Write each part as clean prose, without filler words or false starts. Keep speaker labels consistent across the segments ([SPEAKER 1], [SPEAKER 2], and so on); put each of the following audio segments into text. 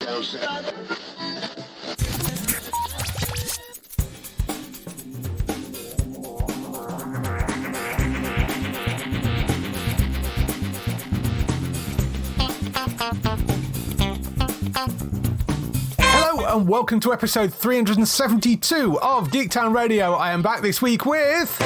[SPEAKER 1] And welcome to episode 372 of Geektown Radio. I am back this week with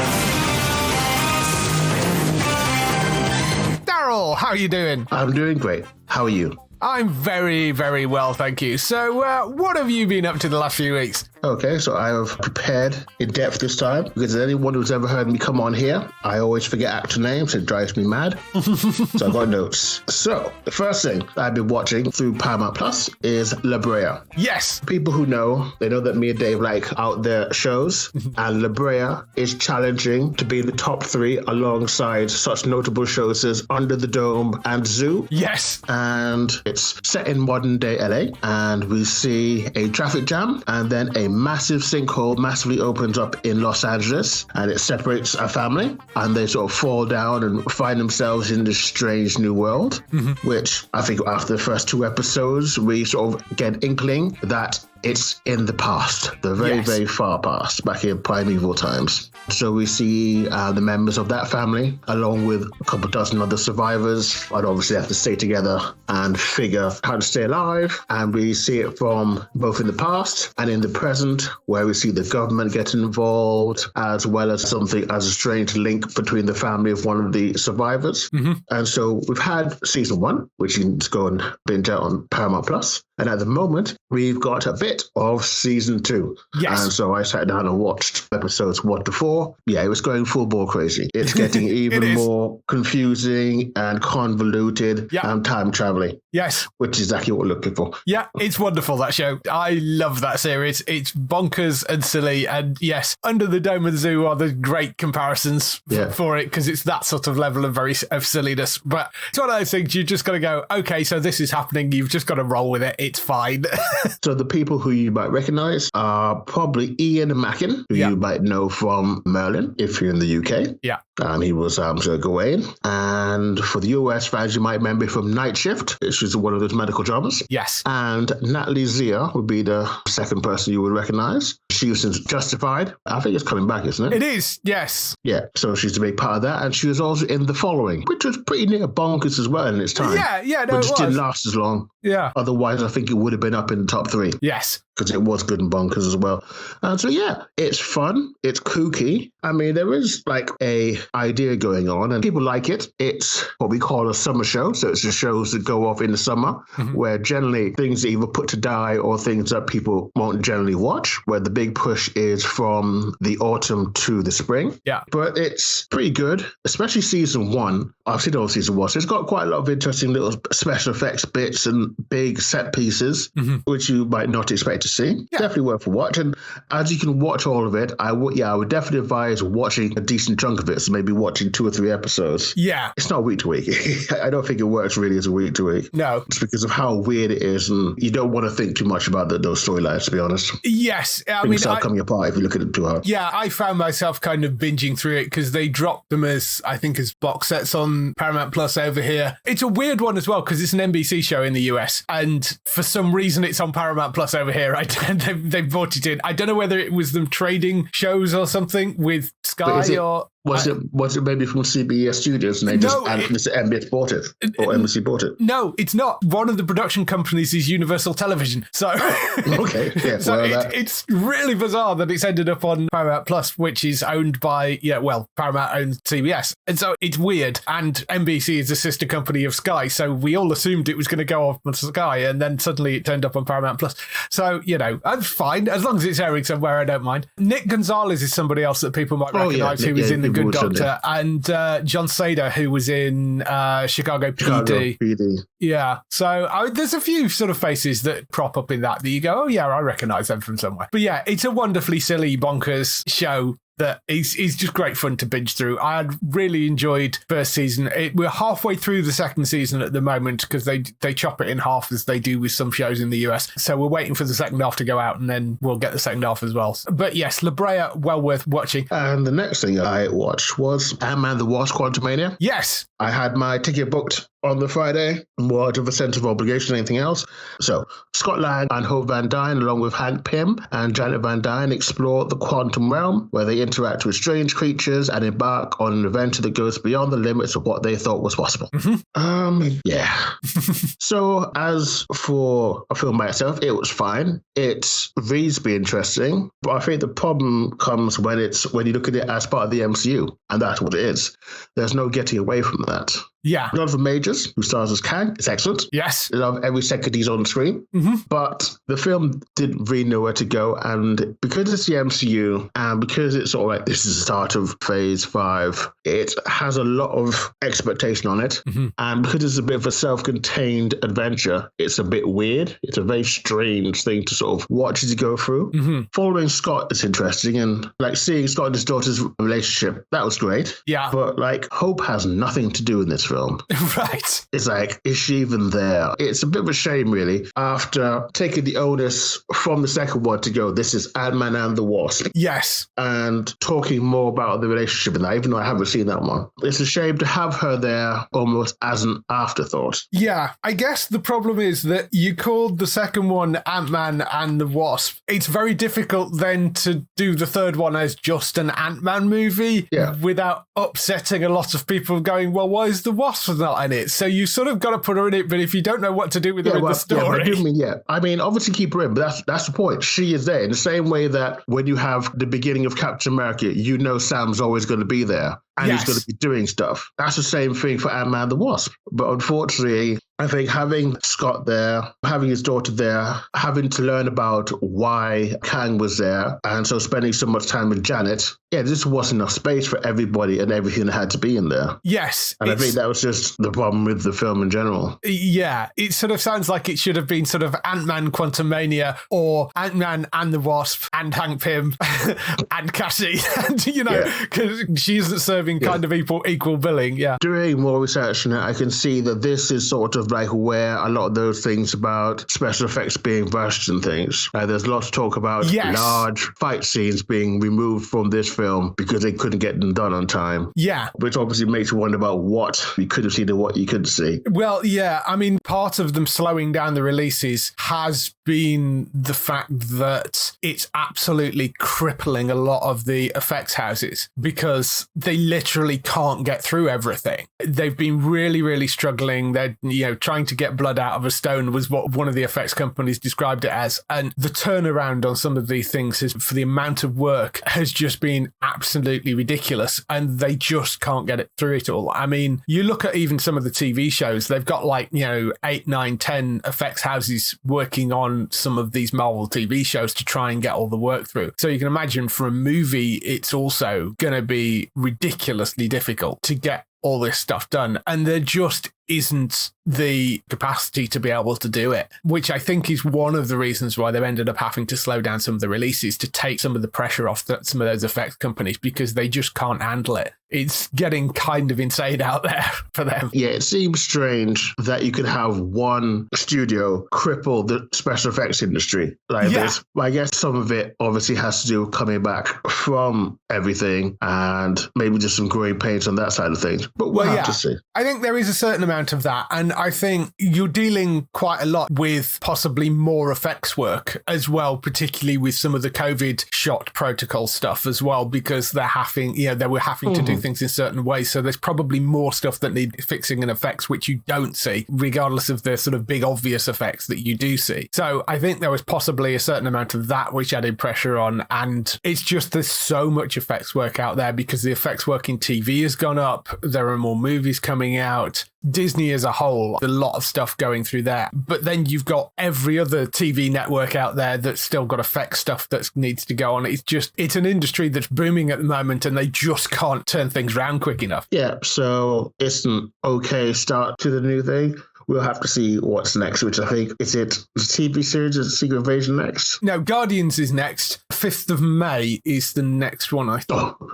[SPEAKER 1] Darryl. How are you doing?
[SPEAKER 2] I'm doing great. How are you?
[SPEAKER 1] I'm very, very well, thank you. So, what have you been up to the last few weeks?
[SPEAKER 2] Okay, so I have prepared in depth this time because anyone who's ever heard me come on here, I always forget actor names. It drives me mad. So I've got notes. So the first thing I've been watching through Paramount Plus is Brea.
[SPEAKER 1] Yes.
[SPEAKER 2] People who know, they know that me and Dave like out there shows, and Brea is challenging to be in the top 3 alongside such notable shows as Under the Dome and Zoo.
[SPEAKER 1] Yes.
[SPEAKER 2] And it's set in modern day LA, and we see a traffic jam and then a massive sinkhole massively opens up in Los Angeles, and it separates a family, and they sort of fall down and find themselves in this strange new world, which I think after the first 2 episodes, we sort of get an inkling that it's in the past, the very, very far past, back in primeval times. So we see the members of that family, along with a couple dozen other survivors, and obviously have to stay together and figure how to stay alive. And we see it from both in the past and in the present, where we see the government getting involved, as well as something as a strange link between the family of one of the survivors. And so we've had season 1, which you can just go and binge out on Paramount Plus. And at the moment, we've got a bit of season 2.
[SPEAKER 1] Yes.
[SPEAKER 2] And so I sat down and watched episodes 1 to 4. Yeah, it was going full ball crazy. It's getting even more confusing and convoluted and time traveling.
[SPEAKER 1] Yes.
[SPEAKER 2] Which is exactly what we're looking for.
[SPEAKER 1] Yeah, it's wonderful, that show. I love that series. It's bonkers and silly. And yes, Under the Dome and Zoo are the great comparisons for it, because it's that sort of level of silliness. But it's one of those things you just got to go, okay, so this is happening. You've just got to roll with it. It's fine.
[SPEAKER 2] So the people who you might recognize are probably Ian Mackin, who you might know from Merlin, if you're in the UK.
[SPEAKER 1] Yeah.
[SPEAKER 2] He was Sir Gawain. And for the US fans, you might remember from Night Shift, which is one of those medical dramas.
[SPEAKER 1] Yes.
[SPEAKER 2] And Natalie Zia would be the second person you would recognize. She was in Justified. I think it's coming back, isn't it?
[SPEAKER 1] It is, yes.
[SPEAKER 2] Yeah, so she's a big part of that. And she was also in The Following, which was pretty near bonkers as well in its time.
[SPEAKER 1] Yeah, no,
[SPEAKER 2] but just didn't last as long.
[SPEAKER 1] Yeah.
[SPEAKER 2] Otherwise, I think it would have been up in the top 3.
[SPEAKER 1] Yes.
[SPEAKER 2] Because it was good and bonkers as well. And so, yeah, it's fun. It's kooky. I mean, there is like a idea going on and people like it. It's what we call a summer show. So it's the shows that go off in the summer where generally things are either put to die or things that people won't generally watch, where the big push is from the autumn to the spring.
[SPEAKER 1] Yeah.
[SPEAKER 2] But it's pretty good, especially season 1. I've seen all season 1. So it's got quite a lot of interesting little special effects bits and big set pieces, which you might not expect to see. Yeah. Definitely worth a watch. And as you can watch all of it, I would definitely advise watching a decent chunk of it. So maybe watching 2 or 3 episodes. Yeah. It's not week to week. I don't think it works really as a week to week.
[SPEAKER 1] No.
[SPEAKER 2] It's because of how weird it is. And you don't want to think too much about those storylines, to be honest.
[SPEAKER 1] Yes.
[SPEAKER 2] Things start coming apart if you look at it too hard.
[SPEAKER 1] Yeah, I found myself kind of binging through it because they dropped them as box sets on Paramount Plus over here. It's a weird one as well because it's an NBC show in the US. And for some reason, it's on Paramount Plus over here. They brought it in. I don't know whether it was them trading shows or something with Sky or... Was
[SPEAKER 2] it maybe from CBS Studios and NBC bought it? Or NBC bought it?
[SPEAKER 1] No, it's not. One of the production companies is Universal Television. So
[SPEAKER 2] okay, yeah.
[SPEAKER 1] So it's really bizarre that it's ended up on Paramount Plus, which is owned by Paramount owns CBS. And so it's weird. And NBC is a sister company of Sky. So we all assumed it was going to go off on Sky, and then suddenly it turned up on Paramount Plus. So, I'm fine. As long as it's airing somewhere, I don't mind. Nick Gonzalez is somebody else that people might recognize who was in The Good Doctor, and John Sader, who was in Chicago PD. Yeah, so there's a few sort of faces that crop up in that you go, oh yeah, I recognize them from somewhere. But yeah, it's a wonderfully silly, bonkers show that is just great fun to binge through. I had really enjoyed first season. We're halfway through the second season at the moment because they chop it in half as they do with some shows in the US. So we're waiting for the second half to go out and then we'll get the second half as well. But yes, Brea, well worth watching.
[SPEAKER 2] And the next thing I watched was Ant-Man the Wasp: Quantumania.
[SPEAKER 1] Yes.
[SPEAKER 2] I had my ticket booked on the Friday, more out of a sense of obligation than anything else. So Scott Lang and Hope Van Dyne, along with Hank Pym and Janet Van Dyne, explore the quantum realm, where they interact with strange creatures and embark on an adventure that goes beyond the limits of what they thought was possible. Yeah. So as for a film by itself, it was fine. It's reasonably interesting, but I think the problem comes when you look at it as part of the MCU, and that's what it is. There's no getting away from that.
[SPEAKER 1] Yeah.
[SPEAKER 2] Jonathan Majors, who stars as Kang, is excellent.
[SPEAKER 1] Yes.
[SPEAKER 2] I love every second he's on screen. But the film didn't really know where to go. And because it's the MCU and because it's sort of like this is the start of phase 5, it has a lot of expectation on it. And because it's a bit of a self-contained adventure, it's a bit weird. It's a very strange thing to sort of watch as you go through. Following Scott is interesting, and like seeing Scott and his daughter's relationship, that was great.
[SPEAKER 1] Yeah.
[SPEAKER 2] But like Hope has nothing to do in this film.
[SPEAKER 1] Right.
[SPEAKER 2] It's like, is she even there? It's a bit of a shame, really, after taking the onus from the second one to go, this is Ant-Man and the Wasp.
[SPEAKER 1] Yes.
[SPEAKER 2] And talking more about the relationship in that, even though I haven't seen that one. It's a shame to have her there almost as an afterthought.
[SPEAKER 1] Yeah. I guess the problem is that you called the second one Ant-Man and the Wasp. It's very difficult then to do the third one as just an Ant-Man movie without upsetting a lot of people going, well, why is the Wasp's not in it? So you sort of got to put her in it, but if you don't know what to do with her in the story...
[SPEAKER 2] I mean, obviously keep her in, but that's the point. She is there in the same way that when you have the beginning of Captain America, you know Sam's always going to be there. And he's going to be doing stuff. That's the same thing for Ant-Man and the Wasp. But unfortunately, I think having Scott there, having his daughter there, having to learn about why Kang was there, and so spending so much time with Janet, this wasn't enough space for everybody and everything that had to be in there.
[SPEAKER 1] Yes.
[SPEAKER 2] And I think that was just the problem with the film in general.
[SPEAKER 1] Yeah. It sort of sounds like it should have been sort of Ant-Man Quantumania or Ant-Man and the Wasp and Hank Pym and Cassie. And, because she isn't serving kind of equal billing. Yeah.
[SPEAKER 2] Doing more research on it, I can see that this is sort of like where a lot of those things about special effects being rushed and things. There's a lot to talk about large fight scenes being removed from this film because they couldn't get them done on time.
[SPEAKER 1] Yeah.
[SPEAKER 2] Which obviously makes you wonder about what you could have seen and what you couldn't see.
[SPEAKER 1] Well, yeah. I mean, part of them slowing down the releases has been the fact that it's absolutely crippling a lot of the effects houses because they literally can't get through everything. They've been really, really struggling. They're, trying to get blood out of a stone was what one of the effects companies described it as. And the turnaround on some of these things for the amount of work has just been absolutely ridiculous. And they just can't get it through it all. I mean, you look at even some of the TV shows, they've got 8, 9, 10 effects houses working on some of these Marvel TV shows to try and get all the work through. So you can imagine for a movie, it's also going to be ridiculously difficult to get all this stuff done. And there just isn't the capacity to be able to do it, which I think is one of the reasons why they've ended up having to slow down some of the releases to take some of the pressure off some of those effects companies because they just can't handle it. It's getting kind of insane out there for them.
[SPEAKER 2] Yeah, it seems strange that you could have one studio cripple the special effects industry like this. I guess some of it obviously has to do with coming back from everything and maybe just some growing pains on that side of things. But we'll have to see.
[SPEAKER 1] I think there is a certain amount of that. And I think you're dealing quite a lot with possibly more effects work as well, particularly with some of the COVID shot protocol stuff as well, because they're having, they were having to do things in certain ways. So there's probably more stuff that need fixing in effects, which you don't see, regardless of the sort of big obvious effects that you do see. So I think there was possibly a certain amount of that which added pressure on. And it's just there's so much effects work out there because the effects work in TV has gone up. There are more movies coming out. Disney as a whole, a lot of stuff going through there. But then you've got every other TV network out there that's still got effects stuff that needs to go on. It's an industry that's booming at the moment and they just can't turn things around quick enough.
[SPEAKER 2] Yeah, so it's an okay start to the new thing. we'll have to see what's next, which I think, is it the TV series, is Secret Invasion next?
[SPEAKER 1] No, Guardians is next. 5th of May is the next one, I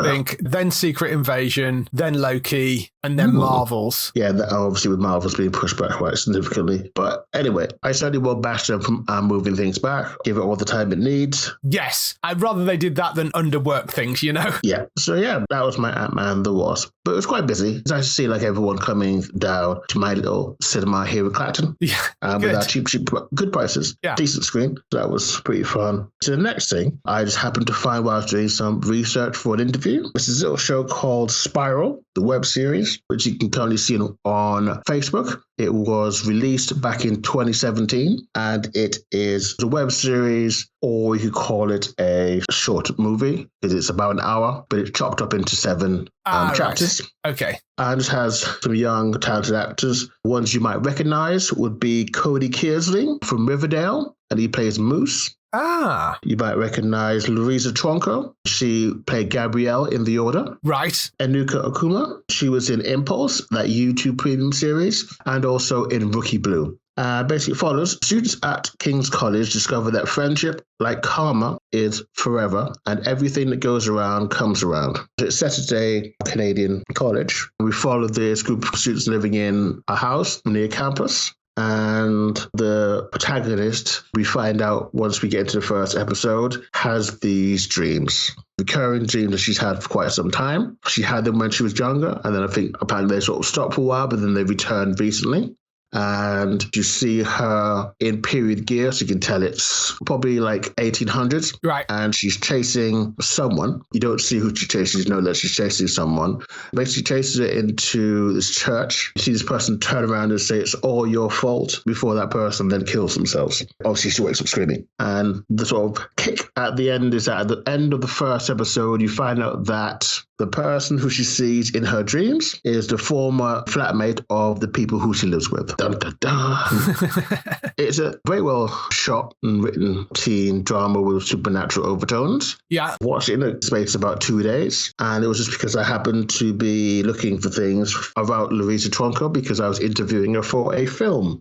[SPEAKER 1] think. Then Secret Invasion, then Loki, and then Marvels.
[SPEAKER 2] Yeah, obviously with Marvels being pushed back quite significantly. But anyway, I certainly will bash them from moving things back, give it all the time it needs.
[SPEAKER 1] Yes, I'd rather they did that than underwork things, you know?
[SPEAKER 2] Yeah, so yeah, that was my Ant-Man the Wasp. But it was quite busy. It's nice to see like everyone coming down to my little cinema here in Clacton.
[SPEAKER 1] Yeah,
[SPEAKER 2] with our cheap, good prices. Yeah. Decent screen. So that was pretty fun. So the next thing I just happened to find while I was doing some research for an interview. This is a little show called Spiral, the web series, which you can currently see on Facebook. It was released back in 2017, and it is a web series, or you could call it a short movie, because it's about an hour, but it's chopped up into 7 chapters.
[SPEAKER 1] Right. Okay.
[SPEAKER 2] And it has some young, talented actors. Ones you might recognize would be Cody Kearsley from Riverdale, and he plays Moose. You might recognize Louisa Tronco. She played Gabrielle in The Order.
[SPEAKER 1] Right.
[SPEAKER 2] Enuka Okuma. She was in Impulse, that YouTube premium series, and also in Rookie Blue. Basically follows students at King's College discover that friendship, like karma, is forever, and everything that goes around comes around. It's set at a Canadian college. We follow this group of students living in a house near campus. And the protagonist, we find out once we get into the first episode, has these dreams. Recurring dreams that she's had for quite some time. She had them when she was younger, and then I think apparently they sort of stopped for a while, but then they returned recently. And you see her in period gear, so you can tell it's probably like 1800s.
[SPEAKER 1] Right.
[SPEAKER 2] And she's chasing someone. You don't see who she chases, you know that she's chasing someone. Basically chases it into this church. You see this person turn around and say it's all your fault before that person then kills themselves. Obviously, she wakes up screaming. And the sort of kick at the end is that at the end of the first episode, you find out that the person who she sees in her dreams is the former flatmate of the people who she lives with. Dun, dun, dun. It's a very well shot and written teen drama with supernatural overtones.
[SPEAKER 1] Yeah.
[SPEAKER 2] Watched it in a space about 2 days, and it was just because I happened to be looking for things about Louisa Tronco because I was interviewing her for a film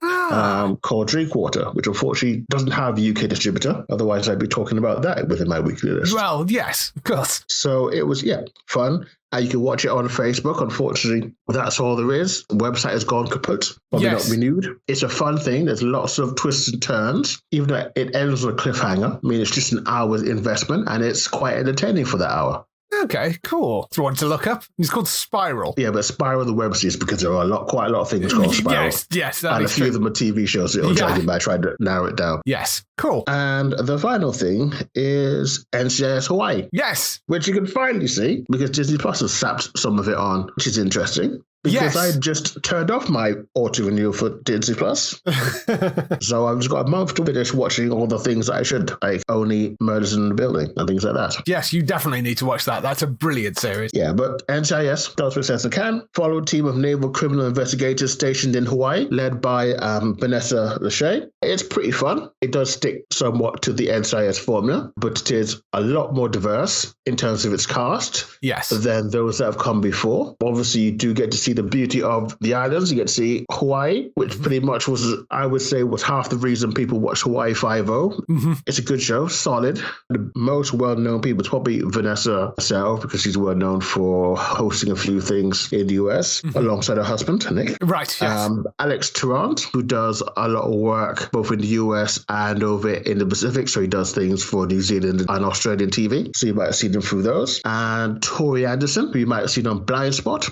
[SPEAKER 2] called Drinkwater, which unfortunately doesn't have a UK distributor. Otherwise, I'd be talking about that within my weekly list.
[SPEAKER 1] Well, yes, of course.
[SPEAKER 2] So it was, fun. You can watch it on Facebook. Unfortunately, that's all there is. The website has gone kaput. Probably not renewed. It's a fun thing. There's lots of twists and turns. Even though it ends on a cliffhanger. I mean, it's just an hour's investment, and it's quite entertaining for that hour.
[SPEAKER 1] Okay, cool. Do you want to look up? It's called Spiral.
[SPEAKER 2] Yeah, but Spiral the web series, because there are quite a lot of things called Spiral.
[SPEAKER 1] Yes,
[SPEAKER 2] and a few of them are TV shows. It'll tell you by trying to narrow it down.
[SPEAKER 1] Yes, cool.
[SPEAKER 2] And the final thing is NCIS Hawaii.
[SPEAKER 1] Yes.
[SPEAKER 2] Which you can finally see because Disney Plus has slapped some of it on, which is interesting. Because I just turned off my auto-renewal for Disney Plus. So I've just got a month to finish watching all the things that I should, like Only Murders in the Building and things like that.
[SPEAKER 1] Yes, you definitely need to watch that. That's a brilliant series.
[SPEAKER 2] Yeah, but NCIS does what it says it can. Follow a team of naval criminal investigators stationed in Hawaii, led by Vanessa Lachey. It's pretty fun. It does stick somewhat to the NCIS formula, but it is a lot more diverse in terms of its cast than those that have come before. Obviously, you do get to see the beauty of the islands. You get to see Hawaii, which pretty much was, I would say, was half the reason people watch Hawaii 5-0. Mm-hmm. It's a good show, solid. The most well-known people is probably Vanessa herself, because she's well-known for hosting a few things in the US alongside her husband, Nick.
[SPEAKER 1] Right, yes.
[SPEAKER 2] Alex Tarrant, who does a lot of work both in the US and over in the Pacific, so he does things for New Zealand and Australian TV, so you might have seen him through those. And Tori Anderson, who you might have seen on Blind Spot,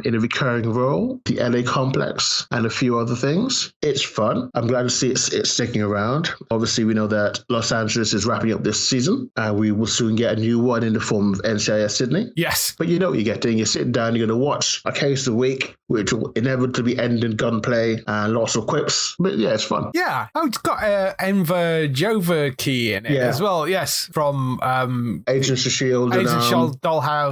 [SPEAKER 2] in a recurring role, the LA Complex, and a few other things. It's fun. I'm glad to see it's sticking around. Obviously, we know that Los Angeles is wrapping up this season, and we will soon get a new one in the form of NCIS Sydney. Yes. But you know what you're getting. You're sitting down, you're going to watch a case a week, which will inevitably end in gunplay and lots of quips. But yeah, it's fun.
[SPEAKER 1] Yeah. Oh, it's got Enver Jovaki in it as well. Yes. From Agents of S.H.I.E.L.D.
[SPEAKER 2] Agents of
[SPEAKER 1] S.H.I.E.L.D.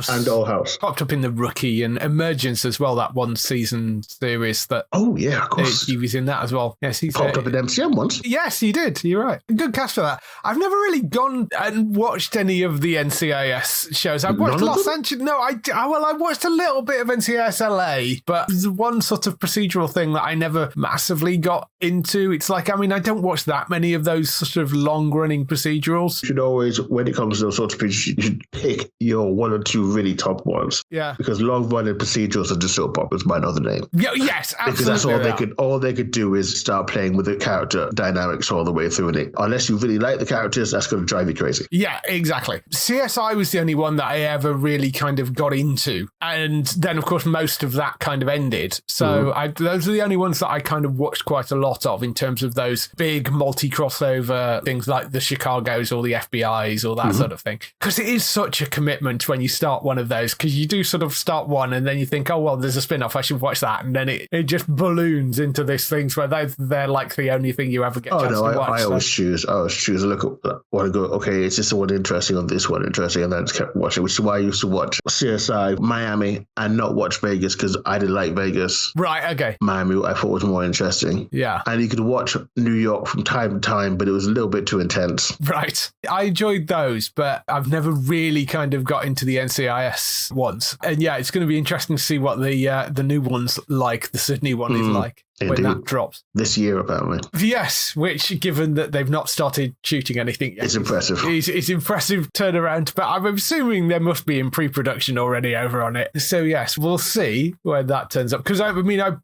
[SPEAKER 2] And Dollhouse.
[SPEAKER 1] Popped up in The Rookie and Emergence as as well, that one season series that.
[SPEAKER 2] Oh, yeah, of course.
[SPEAKER 1] He was in that as well. Yes, he's
[SPEAKER 2] popped up in MCM once.
[SPEAKER 1] Yes, he did. You're right. Good cast for that. I've never really gone and watched any of the NCIS shows. I've watched Los Angeles. No, I watched a little bit of NCIS LA, but there's one sort of procedural thing that I never massively got into. It's like, I mean, I don't watch that many of those sort of long-running procedurals.
[SPEAKER 2] You should always, when it comes to those sorts of procedurals, you should pick your one or two really top ones.
[SPEAKER 1] Yeah.
[SPEAKER 2] Because long-running procedurals are just soap operas by another name.
[SPEAKER 1] Yeah, yes, absolutely.
[SPEAKER 2] Because that's all they could do is start playing with the character dynamics all the way through it. Unless you really like the characters, that's going to drive you crazy.
[SPEAKER 1] Yeah, exactly. CSI was the only one that I ever really kind of got into. And then, of course, most of that kind of ended. So those are the only ones that I kind of watched quite a lot of in terms of those big multi-crossover things like the Chicagos or the FBIs or that sort of thing. Because it is such a commitment when you start one of those, because you do sort of start one and then you think, oh, well, there's a spin-off, I should watch that. And then it just balloons into this things where they're like the only thing you ever get a chance to watch.
[SPEAKER 2] I always choose. I look at want to go, okay, is this one interesting or this one interesting? And then I just kept watching, which is why I used to watch CSI Miami and not watch Vegas because I didn't like Vegas.
[SPEAKER 1] Right, okay.
[SPEAKER 2] Miami I thought was more interesting.
[SPEAKER 1] Yeah.
[SPEAKER 2] And you could watch New York from time to time, but it was a little bit too intense.
[SPEAKER 1] Right. I enjoyed those, but I've never really kind of got into the NCIS ones. And yeah, it's going to be interesting to see what the new one's like, the Sydney one is like. When that drops.
[SPEAKER 2] This year, apparently.
[SPEAKER 1] Yes, which, given that they've not started shooting anything yet,
[SPEAKER 2] it's impressive.
[SPEAKER 1] It's impressive turnaround, but I'm assuming there must be in pre-production already over on it. So yes, we'll see when that turns up. Because I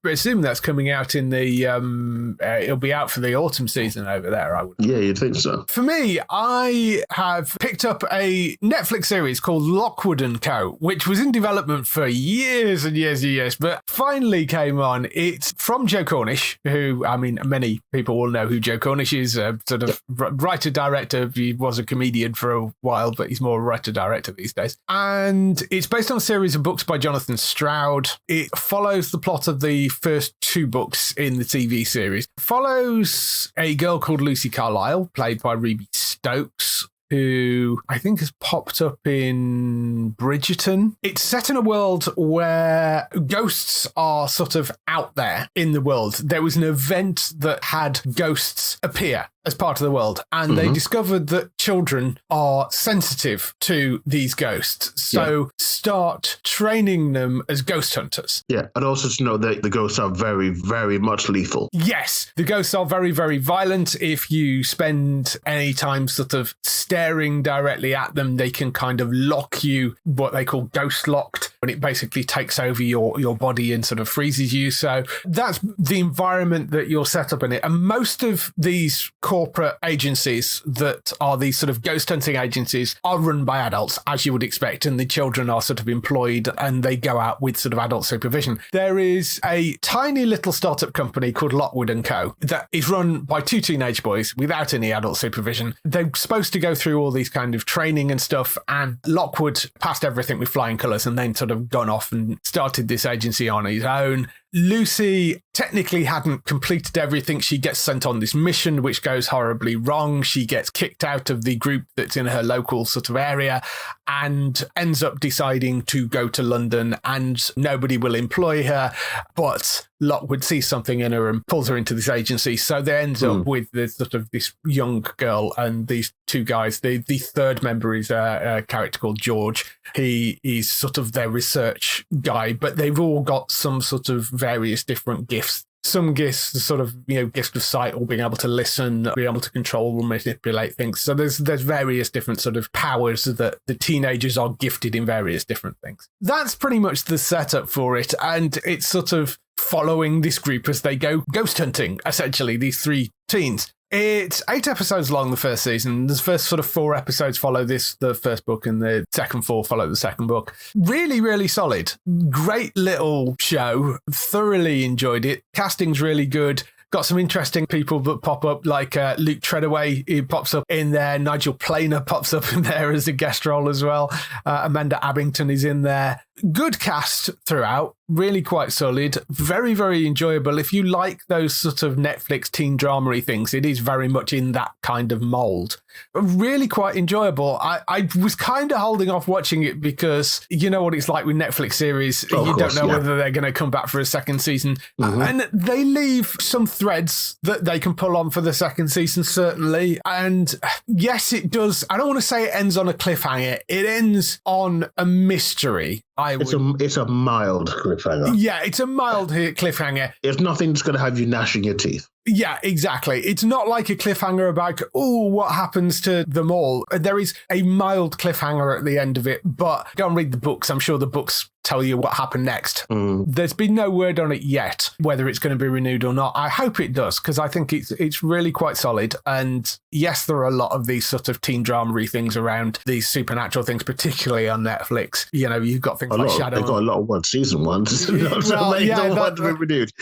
[SPEAKER 1] assume that's coming out in the, it'll be out for the autumn season over there, I would.
[SPEAKER 2] Yeah, you'd think so.
[SPEAKER 1] For me, I have picked up a Netflix series called Lockwood & Co., which was in development for years and years and years, but finally came on. It's from Joe Cornish, who, I mean, many people will know who Joe Cornish is, a sort of writer-director. He was a comedian for a while, but he's more a writer-director these days. And it's based on a series of books by Jonathan Stroud. It follows the plot of the first two books in the TV series. It follows a girl called Lucy Carlisle, played by Ruby Stokes, who I think has popped up in Bridgerton. It's set in a world where ghosts are sort of out there in the world. There was an event that had ghosts appear as part of the world, and they discovered that children are sensitive to these ghosts. So start training them as ghost hunters.
[SPEAKER 2] Yeah, and also to know that the ghosts are very, very much lethal.
[SPEAKER 1] Yes, the ghosts are very, very violent. If you spend any time sort of staring directly at them, they can kind of lock you, what they call ghost locked, and it basically takes over your body and sort of freezes you. So that's the environment that you're set up in it. And most of these corporate agencies that are these sort of ghost hunting agencies are run by adults, as you would expect, and the children are sort of employed and they go out with sort of adult supervision. There is a tiny little startup company called Lockwood & Co. that is run by two teenage boys without any adult supervision. They're supposed to go through all these kind of training and stuff, and Lockwood passed everything with flying colours and then sort of gone off and started this agency on his own. Lucy technically hadn't completed everything. She gets sent on this mission, which goes horribly wrong. She gets kicked out of the group that's in her local sort of area and ends up deciding to go to London, and nobody will employ her. But Lockwood sees something in her and pulls her into this agency. So they end up with this sort of this young girl and these two guys. The third member is a character called George. He is sort of their research guy, but they've all got some sort of various different gifts. Some gifts, the sort of, gift of sight, or being able to listen, being able to control or manipulate things. So there's various different sort of powers that the teenagers are gifted in various different things. That's pretty much the setup for it. And it's sort of following this group as they go ghost hunting, essentially, these three teens. It's 8 episodes long, the first season. The first sort of 4 episodes follow the first book, and the second 4 follow the second book. Really, really solid. Great little show. Thoroughly enjoyed it. Casting's really good. Got some interesting people that pop up, like Luke Treadaway, he pops up in there. Nigel Planer pops up in there as a guest role as well. Amanda Abington is in there. Good cast throughout. really quite solid. Very, very enjoyable. If you like those sort of Netflix teen drama-y things, it is very much in that kind of mold. Really quite enjoyable. I was kind of holding off watching it because you know what it's like with Netflix series. You don't know whether they're going to come back for a second season. And they leave some threads that they can pull on for the second season, certainly. And yes, it does. I don't want to say it ends on a cliffhanger. It ends on a mystery.
[SPEAKER 2] It's a mild cliffhanger.
[SPEAKER 1] Yeah, it's a mild cliffhanger.
[SPEAKER 2] It's nothing that's going to have you gnashing your teeth.
[SPEAKER 1] Yeah, exactly. It's not like a cliffhanger about, what happens to them all. There is a mild cliffhanger at the end of it, but go and read the books. I'm sure the books tell you what happened next. There's been no word on it yet, whether it's going to be renewed or not. I hope it does, because I think it's really quite solid. And yes, there are a lot of these sort of teen drama-y things around, these supernatural things, particularly on Netflix. You know, you've got things like Shadow.
[SPEAKER 2] They've got a lot of one-season ones.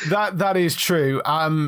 [SPEAKER 1] That is true.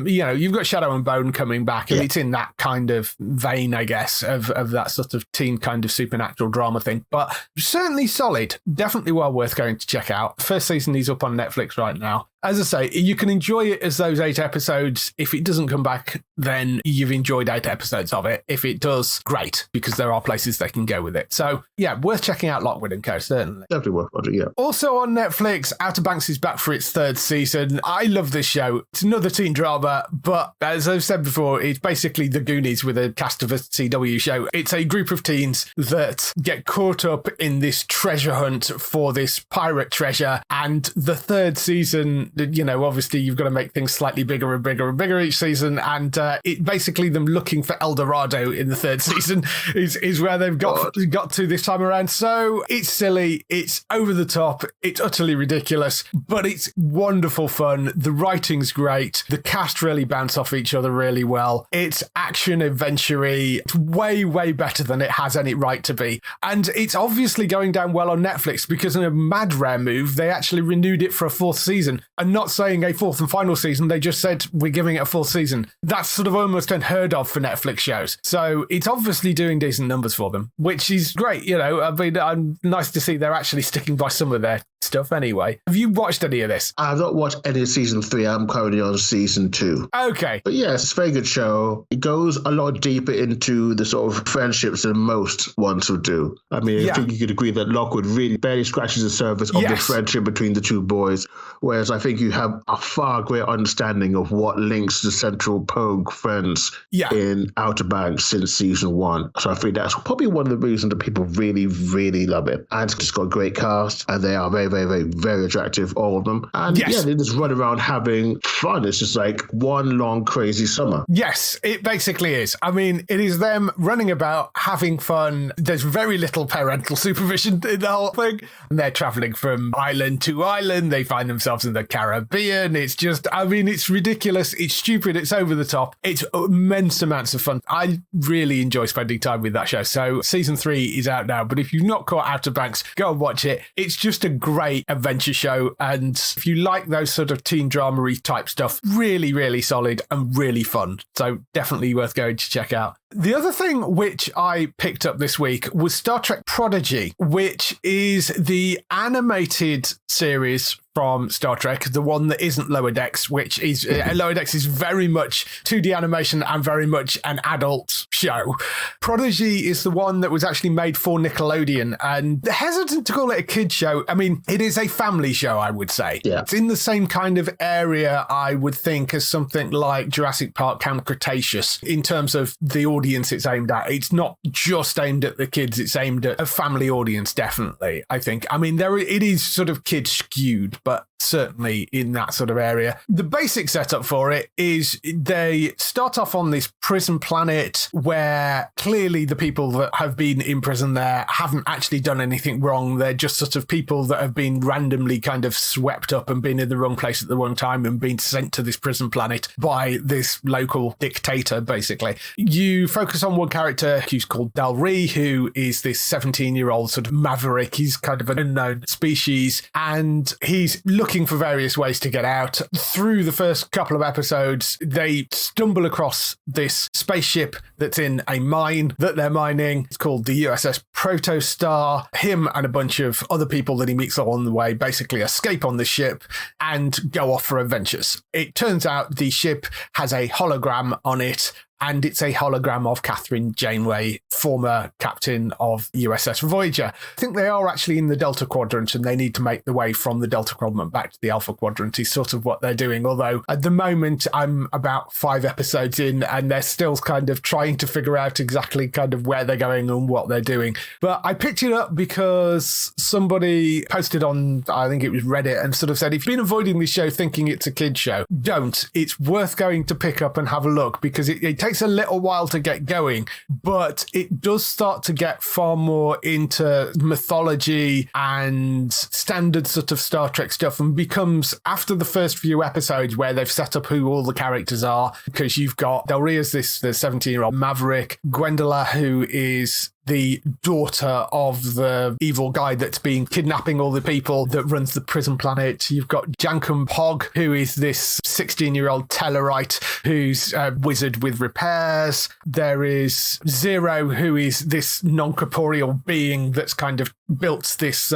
[SPEAKER 1] You know, you've got Shadow and Bone coming back, and it's in that kind of vein, I guess, of that sort of teen kind of supernatural drama thing. But certainly solid. Definitely well worth going to check out. First season is up on Netflix right now. As I say, you can enjoy it as those 8 episodes. If it doesn't come back, then you've enjoyed 8 episodes of it. If it does, great, because there are places they can go with it. So, yeah, worth checking out Lockwood & Co., certainly.
[SPEAKER 2] Definitely worth watching, yeah.
[SPEAKER 1] Also on Netflix, Outer Banks is back for its 3rd season. I love this show. It's another teen drama, but as I've said before, it's basically The Goonies with a cast of a CW show. It's a group of teens that get caught up in this treasure hunt for this pirate treasure, and the 3rd season, you know, obviously you've got to make things slightly bigger and bigger and bigger each season, and it basically them looking for El Dorado in the 3rd season is where they've got to this time around. So it's silly, it's over the top, it's utterly ridiculous, but it's wonderful fun. The writing's great, the cast really bounce off each other really well. It's action adventure-y. It's way better than it has any right to be, and it's obviously going down well on Netflix because in a mad rare move they actually renewed it for a 4th season, and not saying a 4th and final season, they just said we're giving it a 4th season. That's sort of almost unheard of for Netflix shows. So it's obviously doing decent numbers for them, which is great. You know, I mean, I'm nice to see they're actually sticking by some of their stuff anyway. Have you watched any of this?
[SPEAKER 2] I've not watched any of season 3. I'm currently on season 2.
[SPEAKER 1] Okay.
[SPEAKER 2] But yes, it's a very good show. It goes a lot deeper into the sort of friendships than most ones would do. I mean, I think you could agree that Lockwood really barely scratches the surface of the friendship between the two boys, whereas I think you have a far greater understanding of what links the central Pogue friends in Outer Banks since season 1. So I think that's probably one of the reasons that people really, really love it. And it's got a great cast, and they are very, very, very, very attractive, all of them. And they just run around having fun. It's just like one long, crazy summer.
[SPEAKER 1] Yes, it basically is. I mean, it is them running about, having fun. There's very little parental supervision in the whole thing. And they're traveling from island to island. They find themselves in the Caribbean. It's just, I mean, it's ridiculous. It's stupid. It's over the top. It's immense amounts of fun. I really enjoy spending time with that show. So season 3 is out now. But if you've not caught Outer Banks, go and watch it. It's just a great adventure show. And if you like those sort of teen drama-y type stuff, really, really solid and really fun. So definitely worth going to check out. The other thing which I picked up this week was Star Trek Prodigy, which is the animated series from Star Trek, the one that isn't Lower Decks, which is Lower Decks is very much 2D animation and very much an adult show. Prodigy is the one that was actually made for Nickelodeon, and hesitant to call it a kid show. I mean, it is a family show, I would say. Yeah. It's in the same kind of area, I would think, as something like Jurassic Park Camp Cretaceous in terms of the audience it's aimed at. It's not just aimed at the kids, it's aimed at a family audience, definitely, I think. I mean, it is sort of kid skewed, but certainly in that sort of area. The basic setup for it is they start off on this prison planet where clearly the people that have been in prison there haven't actually done anything wrong. They're just sort of people that have been randomly kind of swept up and been in the wrong place at the wrong time and been sent to this prison planet by this local dictator, basically. You focus on one character who's called Darryl, who is this 17-year-old sort of maverick. He's kind of an unknown species, and he's looking looking for various ways to get out. Through the first couple of episodes, they stumble across this spaceship that's in a mine that they're mining. It's called the USS Protostar. Him and a bunch of other people that he meets along the way basically escape on the ship and go off for adventures. It turns out the ship has a hologram on it, and it's a hologram of Catherine Janeway, former captain of USS Voyager. I think they are actually in the Delta Quadrant, and they need to make the way from the Delta Quadrant back to the Alpha Quadrant is sort of what they're doing. Although at the moment, I'm about 5 episodes in, and they're still kind of trying to figure out exactly kind of where they're going and what they're doing. But I picked it up because somebody posted on, I think it was Reddit, and sort of said, if you've been avoiding this show thinking it's a kid's show, don't. It's worth going to pick up and have a look, because it takes a little while to get going, but it does start to get far more into mythology and standard sort of Star Trek stuff, and becomes, after the first few episodes where they've set up who all the characters are, because you've got Del Rey's the 17-year-old maverick, Gwendola, who is the daughter of the evil guy that's been kidnapping all the people that runs the prison planet. You've got Jankum Pog, who is this 16-year-old Tellarite who's a wizard with repairs. There is Zero, who is this non-corporeal being that's kind of built this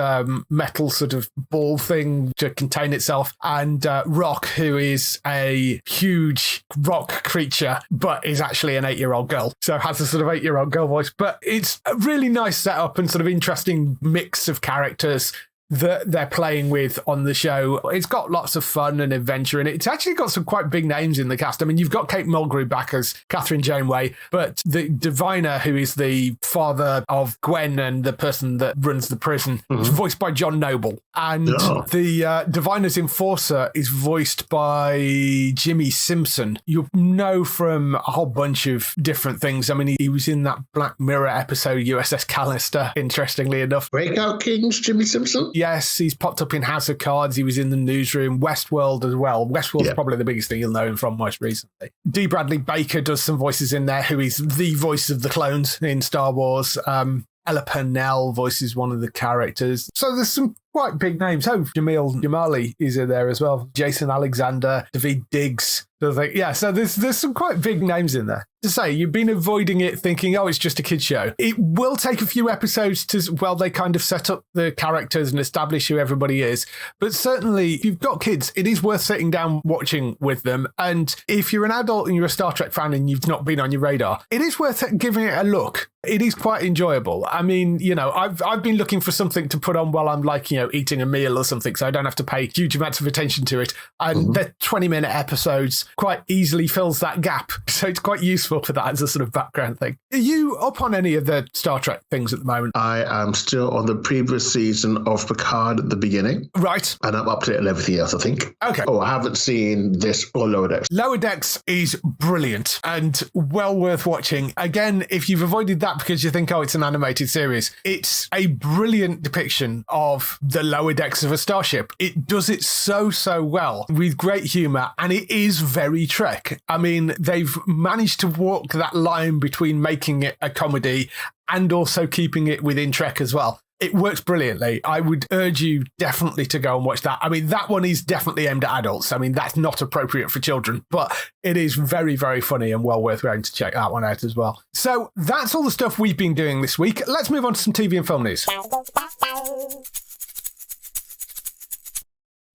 [SPEAKER 1] metal sort of ball thing to contain itself. And Rock, who is a huge rock creature, but is actually an 8-year-old girl. So has a sort of 8-year-old girl voice. But it's a really nice setup and sort of interesting mix of characters that they're playing with on the show. It's got lots of fun and adventure in it. It's actually got some quite big names in the cast. I mean, you've got Kate Mulgrew back as Catherine Janeway, but the diviner, who is the father of Gwen and the person that runs the prison, is voiced by John Noble. And the diviner's enforcer is voiced by Jimmy Simpson. You know from a whole bunch of different things. I mean, he was in that Black Mirror episode, USS Callister, interestingly enough.
[SPEAKER 2] Breakout Kings, Jimmy Simpson?
[SPEAKER 1] Yes, he's popped up in House of Cards. He was in the Newsroom, Westworld as well. Westworld's probably the biggest thing you'll know him from most recently. D. Bradley Baker does some voices in there, who is the voice of the clones in Star Wars. Ella Purnell voices one of the characters. So there's some quite big names. Oh, Jamil Jamali is in there as well. Jason Alexander, David Diggs. So there's some quite big names in there. To say, you've been avoiding it thinking, oh, it's just a kid's show. It will take a few episodes to, they kind of set up the characters and establish who everybody is. But certainly, if you've got kids, it is worth sitting down watching with them. And if you're an adult and you're a Star Trek fan and you've not been on your radar, it is worth giving it a look. It is quite enjoyable. I mean, I've been looking for something to put on while I'm eating a meal or something, so I don't have to pay huge amounts of attention to it. And the 20-minute episodes quite easily fills that gap. So it's quite useful for that as a sort of background thing. Are you up on any of the Star Trek things at the moment?
[SPEAKER 2] I am still on the previous season of Picard at the beginning.
[SPEAKER 1] Right.
[SPEAKER 2] And I'm up to date on everything else, I think.
[SPEAKER 1] Okay.
[SPEAKER 2] Oh, I haven't seen this or Lower Decks.
[SPEAKER 1] Lower Decks is brilliant and well worth watching. Again, if you've avoided that because you think, oh, it's an animated series, it's a brilliant depiction of the lower decks of a starship. It does it so well with great humour, and it is very Trek. I mean, they've managed to walk that line between making it a comedy and also keeping it within Trek as well. It works brilliantly. I would urge you definitely to go and watch that. I mean, that one is definitely aimed at adults. I mean, that's not appropriate for children, but it is very, very funny and well worth going to check that one out as well. So that's all the stuff we've been doing this week. Let's move on to some TV and film news.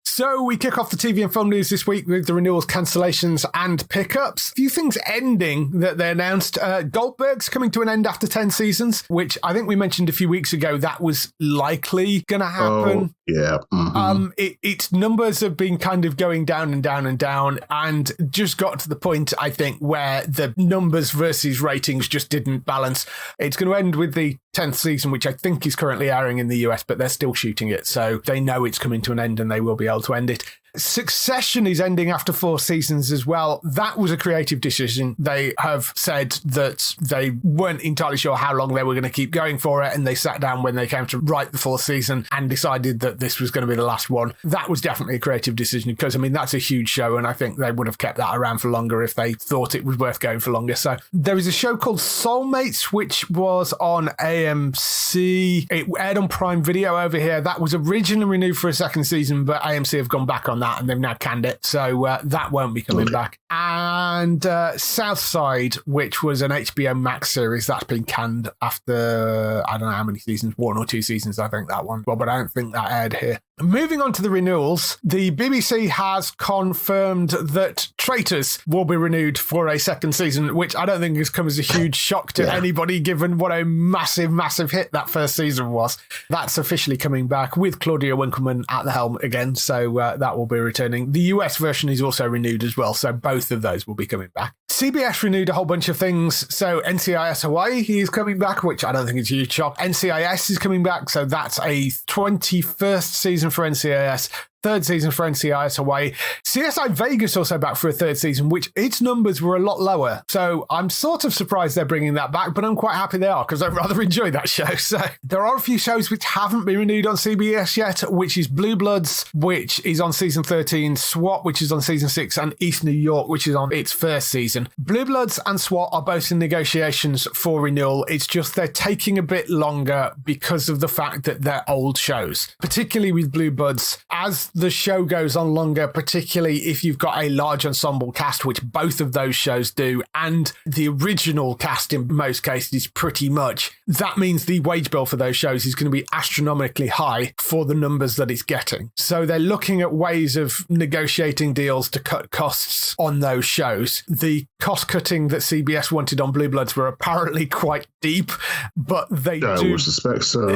[SPEAKER 1] So we kick off the TV and film news this week with the renewals, cancellations and pickups. A few things ending that they announced. Goldbergs coming to an end after 10 seasons, which I think we mentioned a few weeks ago that was likely going to happen.
[SPEAKER 2] Oh, yeah.
[SPEAKER 1] Its numbers have been kind of going down and down and down, and just got to the point, I think, where the numbers versus ratings just didn't balance. It's going to end with the 10th season, which I think is currently airing in the US, but they're still shooting it, so they know it's coming to an end and they will be able to end it. Succession is ending after 4 seasons as well. That was a creative decision. They have said that they weren't entirely sure how long they were going to keep going for it, and they sat down when they came to write the 4th season and decided that this was going to be the last one. That was definitely a creative decision because, I mean, that's a huge show, and I think they would have kept that around for longer if they thought it was worth going for longer. So there is a show called Soulmates, which was on AMC. It aired on Prime Video over here. That was originally renewed for a 2nd season, but AMC have gone back on that and they've now canned it. So that won't be coming back. And Southside, which was an HBO Max series, that's been canned after, I don't know how many seasons, 1 or 2 seasons, I think that one. Well, but I don't think that aired here. Moving on to the renewals, the BBC has confirmed that Traitors will be renewed for a 2nd season, which I don't think has come as a huge shock to anybody, given what a massive, massive hit that 1st season was. That's officially coming back with Claudia Winkleman at the helm again, so that will be returning. The US version is also renewed as well, so both of those will be coming back. CBS renewed a whole bunch of things. So NCIS Hawaii is coming back, which I don't think is a huge shock. NCIS is coming back, so that's a 21st season for NCIS. 3rd season for NCIS Hawaii. CSI Vegas also back for a 3rd season, which its numbers were a lot lower. So I'm sort of surprised they're bringing that back, but I'm quite happy they are because I rather enjoy that show. So there are a few shows which haven't been renewed on CBS yet, which is Blue Bloods, which is on season 13, SWAT, which is on season 6, and East New York, which is on its 1st season. Blue Bloods and SWAT are both in negotiations for renewal. It's just they're taking a bit longer because of the fact that they're old shows, particularly with Blue Bloods. As the show goes on longer, particularly if you've got a large ensemble cast, which both of those shows do, and the original cast in most cases pretty much, that means the wage bill for those shows is going to be astronomically high for the numbers that it's getting. So they're looking at ways of negotiating deals to cut costs on those shows. The cost cutting that CBS wanted on Blue Bloods were apparently quite deep, but they
[SPEAKER 2] I would suspect so.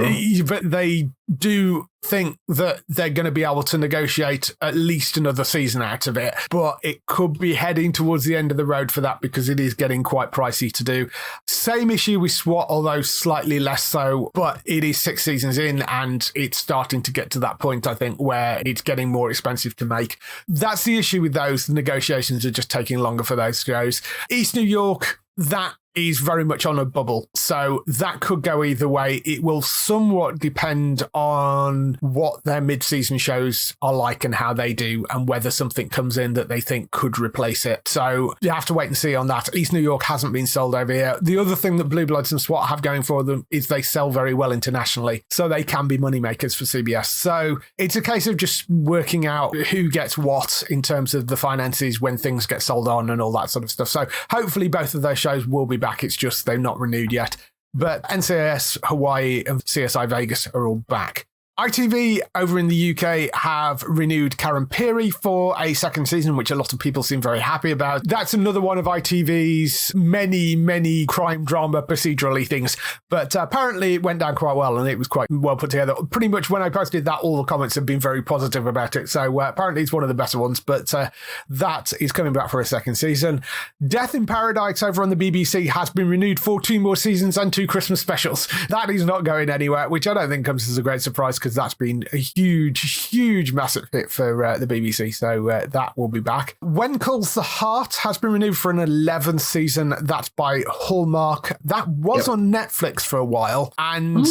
[SPEAKER 1] But they do think that they're going to be able to negotiate at least another season out of it, but it could be heading towards the end of the road for that because it is getting quite pricey to do. Same issue with SWAT, although slightly less so, but it is 6 seasons in and it's starting to get to that point, I think, where it's getting more expensive to make. That's the issue with those. The negotiations are just taking longer for those shows. East New York, that is very much on a bubble, so that could go either way. It will somewhat depend on what their mid-season shows are like and how they do, and whether something comes in that they think could replace it. So you have to wait and see on that. East New York hasn't been sold over here. The other thing that Blue Bloods and SWAT have going for them is they sell very well internationally, so they can be moneymakers for CBS. So it's a case of just working out who gets what in terms of the finances when things get sold on and all that sort of stuff. So hopefully both of those shows will be back. It's just they've not renewed yet. But NCIS Hawaii and CSI Vegas are all back. ITV over in the UK have renewed Karen Peary for a 2nd season, which a lot of people seem very happy about. That's another one of ITV's many, many crime drama procedurally things. But apparently it went down quite well and it was quite well put together. Pretty much when I posted that, all the comments have been very positive about it. So apparently it's one of the better ones, but that is coming back for a 2nd season. Death in Paradise over on the BBC has been renewed for 2 more seasons and 2 Christmas specials. That is not going anywhere, which I don't think comes as a great surprise because that's been a huge, massive hit for the BBC. So that will be back. When Calls the Heart has been renewed for an 11th season. That's by Hallmark. That was on Netflix for a while. And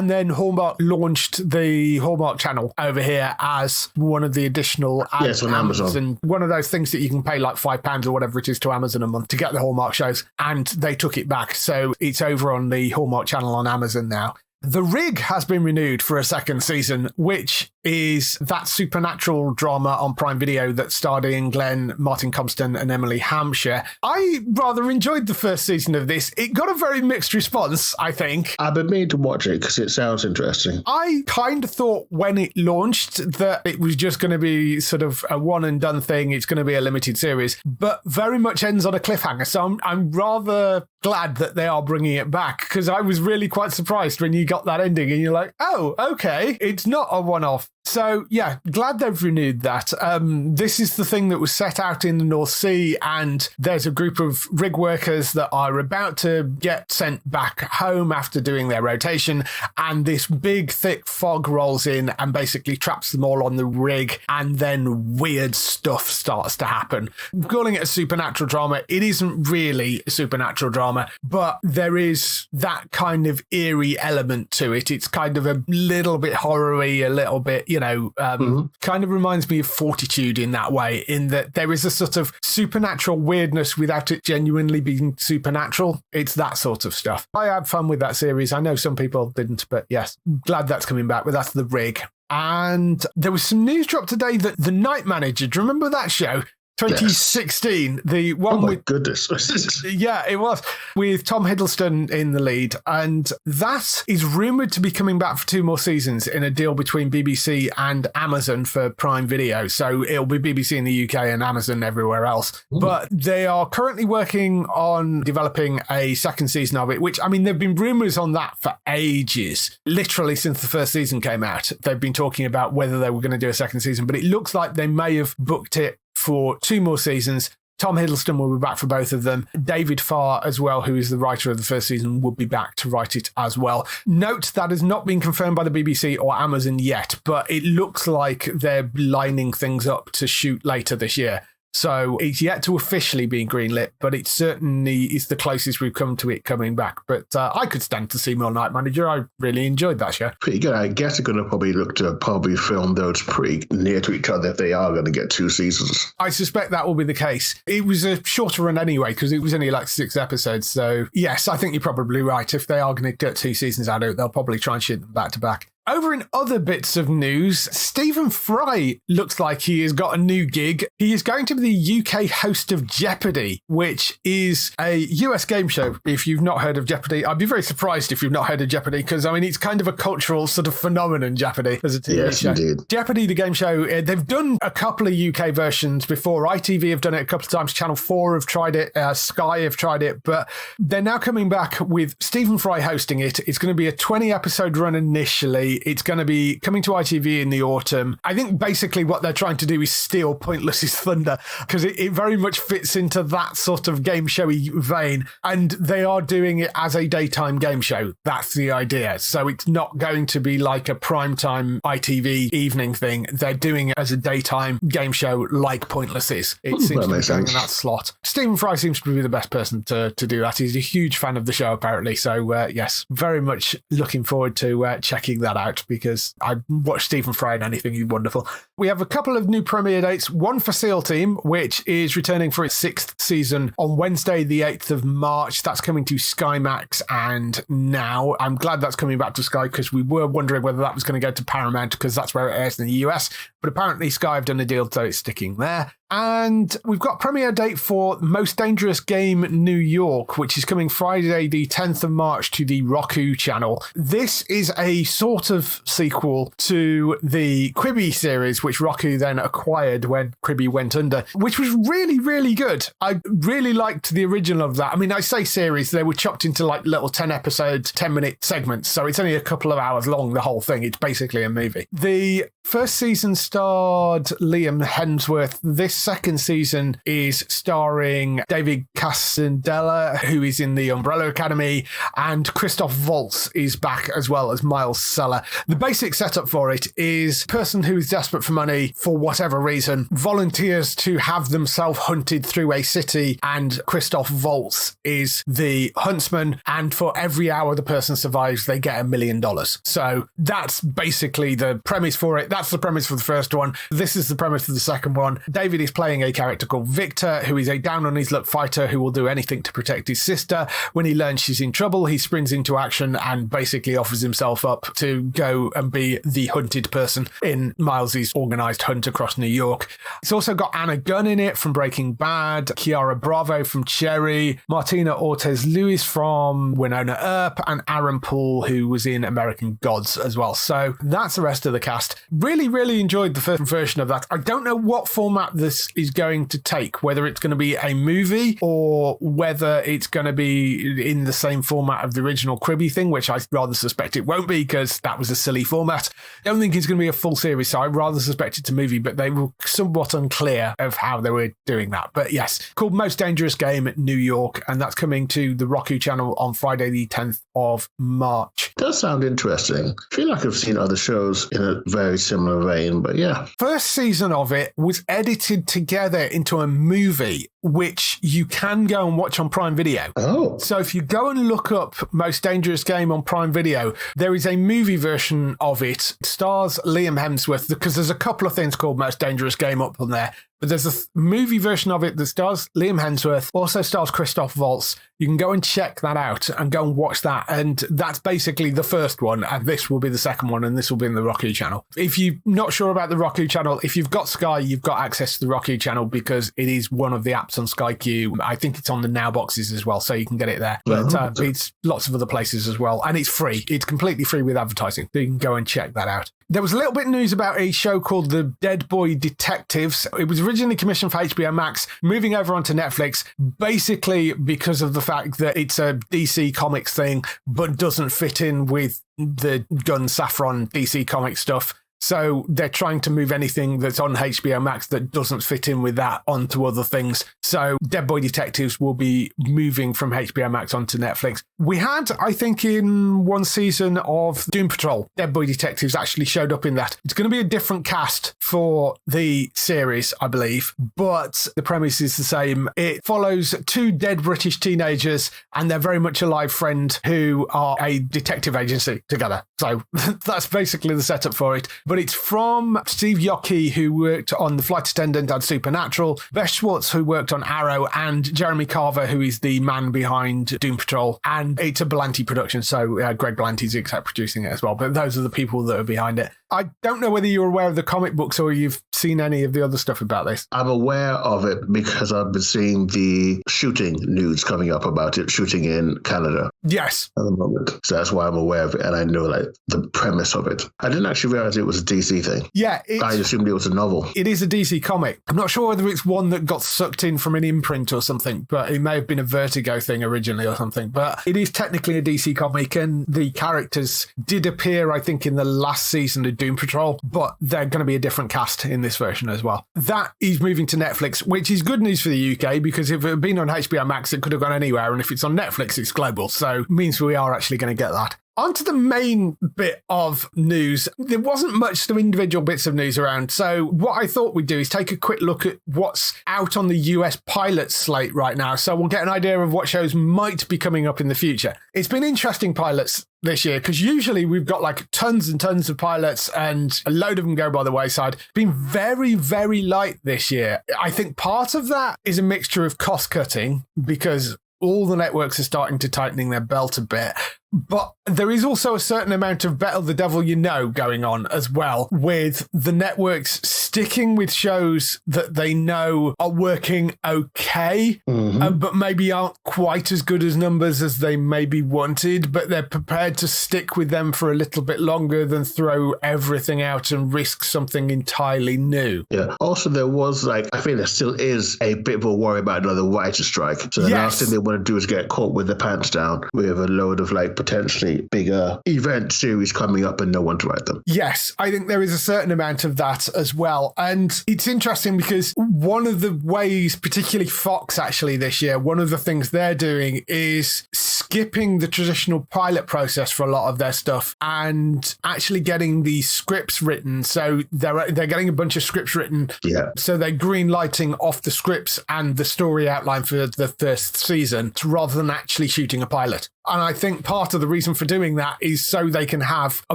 [SPEAKER 1] then Hallmark launched the Hallmark channel over here as one of the additional ads
[SPEAKER 2] on Amazon.
[SPEAKER 1] One of those things that you can pay like £5 or whatever it is to Amazon a month to get the Hallmark shows. And they took it back. So it's over on the Hallmark channel on Amazon now. The Rig has been renewed for a 2nd season, which is that supernatural drama on Prime Video that starred Ian Glenn, Martin Compston and Emily Hampshire. I rather enjoyed the 1st season of this. It got a very mixed response, I think.
[SPEAKER 2] I've been meaning to watch it because it sounds interesting.
[SPEAKER 1] I kind of thought when it launched that it was just going to be sort of a one and done thing. It's going to be a limited series, but very much ends on a cliffhanger. So I'm rather glad that they are bringing it back because I was really quite surprised when you got that ending and you're like, oh, okay, it's not a one-off. So, yeah, glad they've renewed that. This is the thing that was set out in the North Sea, and there's a group of rig workers that are about to get sent back home after doing their rotation, and this big, thick fog rolls in and basically traps them all on the rig, and then weird stuff starts to happen. I'm calling it a supernatural drama. It isn't really a supernatural drama, but there is that kind of eerie element to it. It's kind of a little bit horror-y, a little bit, kind of reminds me of Fortitude in that way, in that there is a sort of supernatural weirdness without it genuinely being supernatural. It's that sort of stuff. I had fun with that series. I know some people didn't, but yes, glad that's coming back, but that's The Rig. And there was some news dropped today that The Night Manager, do you remember that show? 2016, yes. The one with...
[SPEAKER 2] goodness.
[SPEAKER 1] Yeah, it was, with Tom Hiddleston in the lead. And that is rumoured to be coming back for 2 more seasons in a deal between BBC and Amazon for Prime Video. So it'll be BBC in the UK and Amazon everywhere else. Ooh. But they are currently working on developing a second season of it, which, I mean, there have been rumours on that for ages. Literally since the first season came out, they've been talking about whether they were going to do a second season, but it looks like they may have booked it for 2 more seasons. Tom Hiddleston will be back for both of them. David Farr as well, who is the writer of the first season, will be back to write it as well. Note that has not been confirmed by the BBC or Amazon yet, but it looks like they're lining things up to shoot later this year. So it's yet to officially be greenlit, but it certainly is the closest we've come to it coming back. But I could stand to see more Night Manager. I really enjoyed that show.
[SPEAKER 2] Pretty good. I guess they're going to probably look to film those pretty near to each other if they are going to get 2 seasons.
[SPEAKER 1] I suspect that will be the case. It was a shorter run anyway, because it was only like 6 episodes. So yes, I think you're probably right. If they are going to get 2 seasons out of it, they'll probably try and shoot them back to back. Over in other bits of news, Stephen Fry looks like he has got a new gig. He is going to be the UK host of Jeopardy, which is a US game show. If you've not heard of Jeopardy, I'd be very surprised if you've not heard of Jeopardy, because, I mean, it's kind of a cultural sort of phenomenon, Jeopardy, as a TV show. Indeed. Jeopardy, the game show, they've done a couple of UK versions before. ITV have done it a couple of times. Channel 4 have tried it. Sky have tried it. But they're now coming back with Stephen Fry hosting it. It's going to be a 20-episode run initially. It's going to be coming to ITV in the autumn. I think basically what they're trying to do is steal Pointless's thunder, because it very much fits into that sort of game showy vein. And they are doing it as a daytime game show. That's the idea. So it's not going to be like a primetime ITV evening thing. They're doing it as a daytime game show like Pointless is. It seems to be going in that slot. Stephen Fry seems to be the best person to do that. He's a huge fan of the show, apparently. So yes, very much looking forward to checking that out, because I watch Stephen Fry in anything. He's wonderful. We have a couple of new premiere dates. One for SEAL Team, which is returning for its 6th season on Wednesday, the 8th of March. That's coming to Sky Max and Now. I'm glad that's coming back to Sky, because we were wondering whether that was going to go to Paramount, because that's where it airs in the US. But apparently Sky have done a deal, so it's sticking there. And we've got premiere date for Most Dangerous Game New York, which is coming Friday, the 10th of March to the Roku channel. This is a sort of sequel to the Quibi series, which Roku then acquired when Quibi went under, which was really, really good. I really liked the original of that. I mean, I say series, they were chopped into like little 10-episode, 10-minute segments, so it's only a couple of hours long, the whole thing. It's basically a movie. The first season starred Liam Hemsworth. This second season is starring David Cassandela, who is in the Umbrella Academy, and Christoph Waltz is back as well as Miles Seller. The basic setup for it is a person who is desperate for money for whatever reason volunteers to have themselves hunted through a city, and Christoph Waltz is the huntsman, and for every hour the person survives, they get $1 million. So that's basically the premise for it. That's the premise for the first one. This is the premise for the second one. David is playing a character called Victor, who is a down-on-his-luck fighter who will do anything to protect his sister. When he learns she's in trouble, he springs into action and basically offers himself up to go and be the hunted person in Miles's organised hunt across New York. It's also got Anna Gunn in it from Breaking Bad, Kiara Bravo from Cherry, Martina Ortiz-Lewis from Winona Earp, and Aaron Paul, who was in American Gods as well. So that's the rest of the cast. Really, really enjoyed the first version of that. I don't know what format the this is going to take, whether it's going to be a movie or whether it's going to be in the same format of the original Cribby thing, which I rather suspect it won't be because that was a silly format. I don't think it's going to be a full series, so I rather suspect it's a movie, but they were somewhat unclear of how they were doing that. But yes, called Most Dangerous Game at New York, and that's coming to the Roku channel on Friday the 10th of March.
[SPEAKER 2] Does sound interesting. I feel like I've seen other shows in a very similar vein, but yeah.
[SPEAKER 1] First season of it was edited together into a movie, which you can go and watch on Prime Video.
[SPEAKER 2] Oh.
[SPEAKER 1] So if you go and look up Most Dangerous Game on Prime Video, there is a movie version of it. It stars Liam Hemsworth, because there's a couple of things called Most Dangerous Game up on there. But there's a movie version of it that stars Liam Hemsworth, also stars Christoph Waltz. You can go and check that out and go and watch that. And that's basically the first one. And this will be the second one. And this will be in the Roku channel. If you're not sure about the Roku channel, if you've got Sky, you've got access to the Roku channel because it is one of the apps on Sky Q. I think it's on the Now boxes as well, so you can get it there. But it's lots of other places as well. And it's free. It's completely free with advertising. So you can go and check that out. There was a little bit of news about a show called The Dead Boy Detectives. It was originally commissioned for HBO Max, moving over onto Netflix, basically because of the fact that it's a DC Comics thing, but doesn't fit in with the Gun Saffron DC Comics stuff. So they're trying to move anything that's on HBO Max that doesn't fit in with that onto other things. So Dead Boy Detectives will be moving from HBO Max onto Netflix. We had, I think, in one season of Doom Patrol, Dead Boy Detectives actually showed up in that. It's going to be a different cast for the series, I believe, but the premise is the same. It follows two dead British teenagers and their very much alive friend who are a detective agency together. So that's basically the setup for it. But it's from Steve Yockey, who worked on The Flight Attendant and Supernatural, Beth Schwartz, who worked on Arrow, and Jeremy Carver, who is the man behind Doom Patrol. And it's a Berlanti production, so Greg Berlanti's except producing it as well. But those are the people that are behind it. I don't know whether you're aware of the comic books or you've seen any of the other stuff about this.
[SPEAKER 2] I'm aware of it because I've been seeing the shooting news coming up about it, shooting in Canada.
[SPEAKER 1] Yes.
[SPEAKER 2] At the moment. So that's why I'm aware of it and I know like the premise of it. I didn't actually realize it was a DC thing.
[SPEAKER 1] Yeah.
[SPEAKER 2] I assumed it was a novel.
[SPEAKER 1] It is a DC comic. I'm not sure whether it's one that got sucked in from an imprint or something, but it may have been a Vertigo thing originally or something. But it is technically a DC comic and the characters did appear, I think, in the last season of Doom Patrol, but they're going to be a different cast in this version as well. That is moving to Netflix, which is good news for the UK because if it had been on HBO Max, it could have gone anywhere. And if it's on Netflix, it's global. So it means we are actually going to get that. On to the main bit of news. There wasn't much of individual bits of news around. So what I thought we'd do is take a quick look at what's out on the US pilot slate right now. So we'll get an idea of what shows might be coming up in the future. It's been interesting pilots this year because usually we've got like tons and tons of pilots and a load of them go by the wayside. It's been very, very light this year. I think part of that is a mixture of cost cutting because all the networks are starting to tightening their belt a bit. But there is also a certain amount of Better the Devil You Know going on as well, with the networks sticking with shows that they know are working okay, but maybe aren't quite as good as numbers as they maybe wanted, but they're prepared to stick with them for a little bit longer than throw everything out and risk something entirely new.
[SPEAKER 2] Yeah. Also, there was like, I think there still is a bit of a worry about another writer's strike. So the last thing they want to do is get caught with their pants down with a load of like potentially bigger event series coming up and no one to write them.
[SPEAKER 1] Yes, I think there is a certain amount of that as well. And it's interesting because one of the ways, particularly Fox actually this year, one of the things they're doing is skipping the traditional pilot process for a lot of their stuff and actually getting the scripts written. So they're getting a bunch of scripts written.
[SPEAKER 2] Yeah.
[SPEAKER 1] So they're green lighting off the scripts and the story outline for the first season rather than actually shooting a pilot. And I think part of the reason for doing that is so they can have a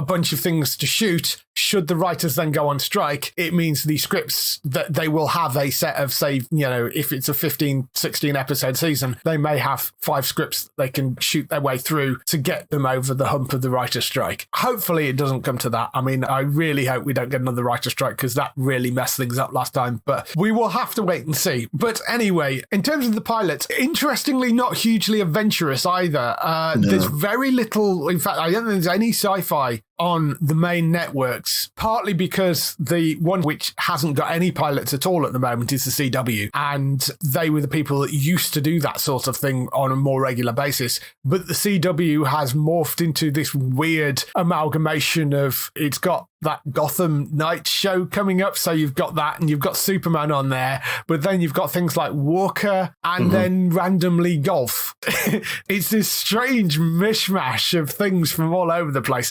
[SPEAKER 1] bunch of things to shoot. Should the writers then go on strike, it means the scripts that they will have a set of, say, you know, if it's a 15, 16 episode season, they may have 5 scripts they can shoot their way through to get them over the hump of the writer's strike. Hopefully it doesn't come to that. I mean, I really hope we don't get another writer's strike because that really messed things up last time, but we will have to wait and see. But anyway, in terms of the pilots, interestingly, not hugely adventurous either. No. There's very little, in fact, I don't think there's any sci-fi on the main networks, partly because the one which hasn't got any pilots at all at the moment is the CW, and they were the people that used to do that sort of thing on a more regular basis. But the CW has morphed into this weird amalgamation of, it's got that Gotham Knights show coming up, so you've got that, and you've got Superman on there, but then you've got things like Walker, and then randomly golf. It's this strange mishmash of things from all over the place.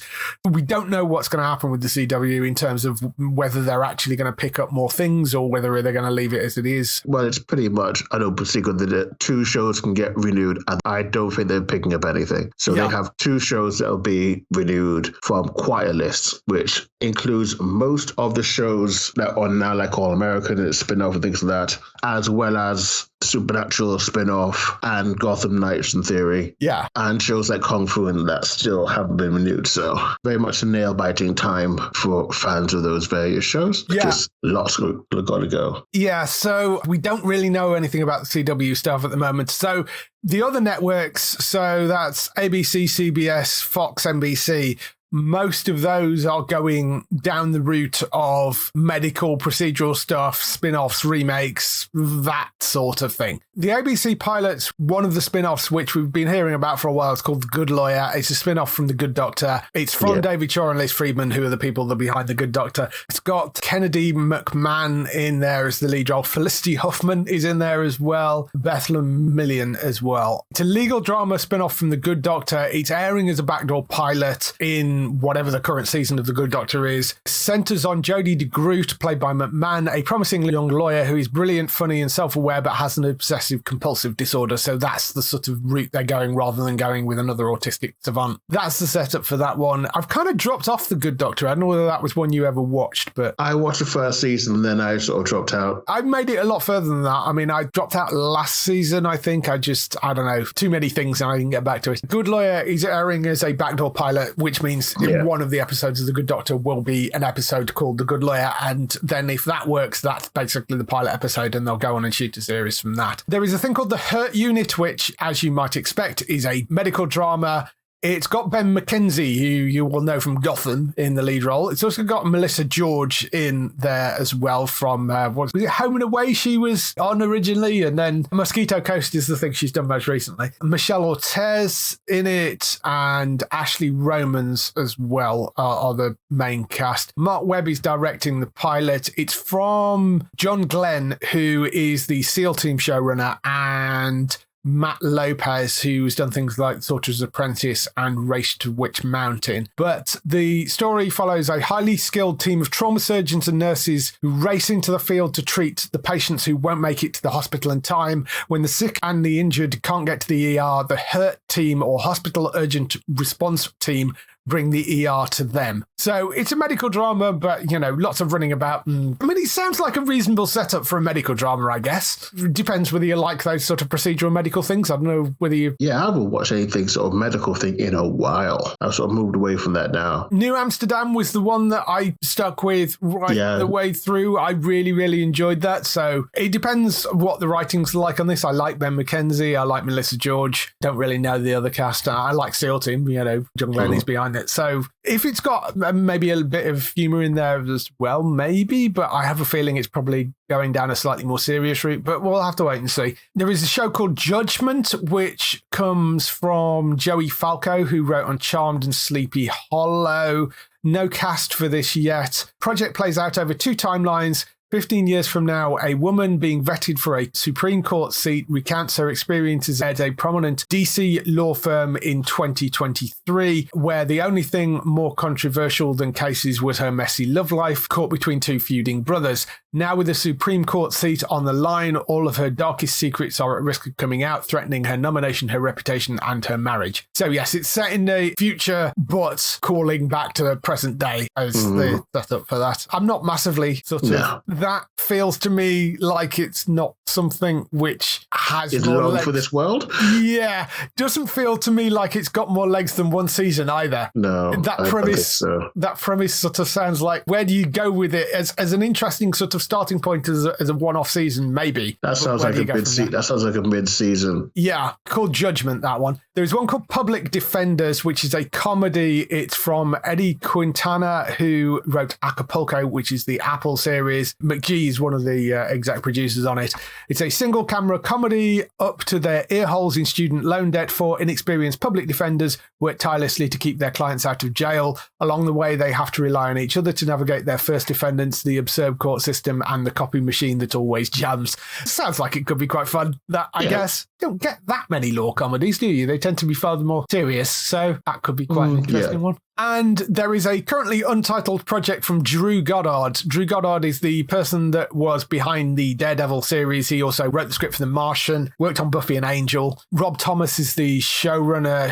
[SPEAKER 1] We don't know what's going to happen with the CW in terms of whether they're actually going to pick up more things or whether they're going to leave it as it is.
[SPEAKER 2] Well, it's pretty much an open secret that 2 shows can get renewed, and I don't think they're picking up anything. So they have 2 shows that will be renewed from quite a list, which includes most of the shows that are now like All American and spin-off and things like that, as well as Supernatural spin-off and Gotham Knights in theory.
[SPEAKER 1] Yeah.
[SPEAKER 2] And shows like Kung Fu and that still haven't been renewed. So very much a nail-biting time for fans of those various shows. Because lots got to go.
[SPEAKER 1] Yeah, so we don't really know anything about the CW stuff at the moment. So the other networks, so that's ABC, CBS, Fox, NBC, most of those are going down the route of medical procedural stuff, spin-offs, remakes, that sort of thing. The ABC pilot's one of the spin-offs which we've been hearing about for a while. It's called The Good Lawyer. It's a spin-off from The Good Doctor. It's from David Shaw and Liz Friedman, who are the people that are behind The Good Doctor. It's got Kennedy McMahon in there as the lead role. Felicity Huffman is in there as well. Bethlehem Million as well. It's a legal drama spin-off from The Good Doctor. It's airing as a backdoor pilot in whatever the current season of The Good Doctor is. Centres on Jodie DeGroot, played by McMahon, a promising young lawyer who is brilliant, funny and self-aware, but has an obsessive-compulsive disorder. So that's the sort of route they're going rather than going with another autistic savant. That's the setup for that one. I've kind of dropped off The Good Doctor. I don't know whether that was one you ever watched, but...
[SPEAKER 2] I watched the first season and then I sort of dropped out.
[SPEAKER 1] I made it a lot further than that. I mean, I dropped out last season, I think. I don't know, too many things and I didn't get back to it. Good Lawyer is airing as a backdoor pilot, which means one of the episodes of The Good Doctor will be an episode called The Good Lawyer, and then if that works, that's basically the pilot episode, and they'll go on and shoot a series from that. There is a thing called The Hurt Unit, which, as you might expect, is a medical drama. It's got Ben McKenzie, who you will know from Gotham, in the lead role. It's also got Melissa George in there as well from, what was it, Home and Away she was on originally, and then Mosquito Coast is the thing she's done most recently. Michelle Ortez in it, and Ashley Romans as well are the main cast. Mark Webb is directing the pilot. It's from John Glenn, who is the SEAL Team showrunner, and Matt Lopez, who's done things like Sorcerer's Apprentice and Race to Witch Mountain. But the story follows a highly skilled team of trauma surgeons and nurses who race into the field to treat the patients who won't make it to the hospital in time. When the sick and the injured can't get to the ER, the HURT team, or Hospital Urgent Response Team, bring the ER to them. So it's a medical drama, but, you know, lots of running about. I mean, it sounds like a reasonable setup for a medical drama, I guess. It depends whether you like those sort of procedural medical things. I don't know whether you...
[SPEAKER 2] Yeah, I haven't watched anything sort of medical thing in a while. I've sort of moved away from that now.
[SPEAKER 1] New Amsterdam was the one that I stuck with the way through. I really, really enjoyed that. So it depends what the writing's like on this. I like Ben McKenzie. I like Melissa George. Don't really know the other cast. I like SEAL Team. You know, John Glenn is behind it. So if it's got maybe a bit of humour in there as well, maybe, but I have a feeling it's probably going down a slightly more serious route, but we'll have to wait and see. There is a show called Judgment, which comes from Joey Falco, who wrote on Charmed and Sleepy Hollow. No cast for this yet. Project plays out over 2 timelines. 15 years from now, a woman being vetted for a Supreme Court seat recounts her experiences at a prominent DC law firm in 2023, where the only thing more controversial than cases was her messy love life, caught between 2 feuding brothers. Now with a Supreme Court seat on the line, all of her darkest secrets are at risk of coming out, threatening her nomination, her reputation, and her marriage. So yes, it's set in the future, but calling back to the present day as the setup for that. I'm not massively sort of... That feels to me like it's not something which has
[SPEAKER 2] is
[SPEAKER 1] more
[SPEAKER 2] long
[SPEAKER 1] legs.
[SPEAKER 2] for this world.
[SPEAKER 1] Yeah, doesn't feel to me like it's got more legs than one season either.
[SPEAKER 2] No,
[SPEAKER 1] that
[SPEAKER 2] I
[SPEAKER 1] premise.
[SPEAKER 2] think so.
[SPEAKER 1] That premise sort of sounds like, where do you go with it as an interesting sort of starting point as a one-off season? Maybe
[SPEAKER 2] That sounds like a mid-season.
[SPEAKER 1] Yeah, called Judgment, that one. There's one called Public Defenders, which is a comedy. It's from Eddie Quintana, who wrote Acapulco, which is the Apple series. McGee is one of the exec producers on it. It's a single-camera comedy up to their earholes in student loan debt for inexperienced public defenders who work tirelessly to keep their clients out of jail. Along the way, they have to rely on each other to navigate their first defendants, the absurd court system, and the copy machine that always jams. Sounds like it could be quite fun. I guess don't get that many law comedies, do you? They tend to be far more serious, so that could be quite an interesting one. And there is a currently untitled project from Drew Goddard. Drew Goddard is the person that was behind the Daredevil series. He also wrote the script for The Martian, worked on Buffy and Angel. Rob Thomas is the showrunner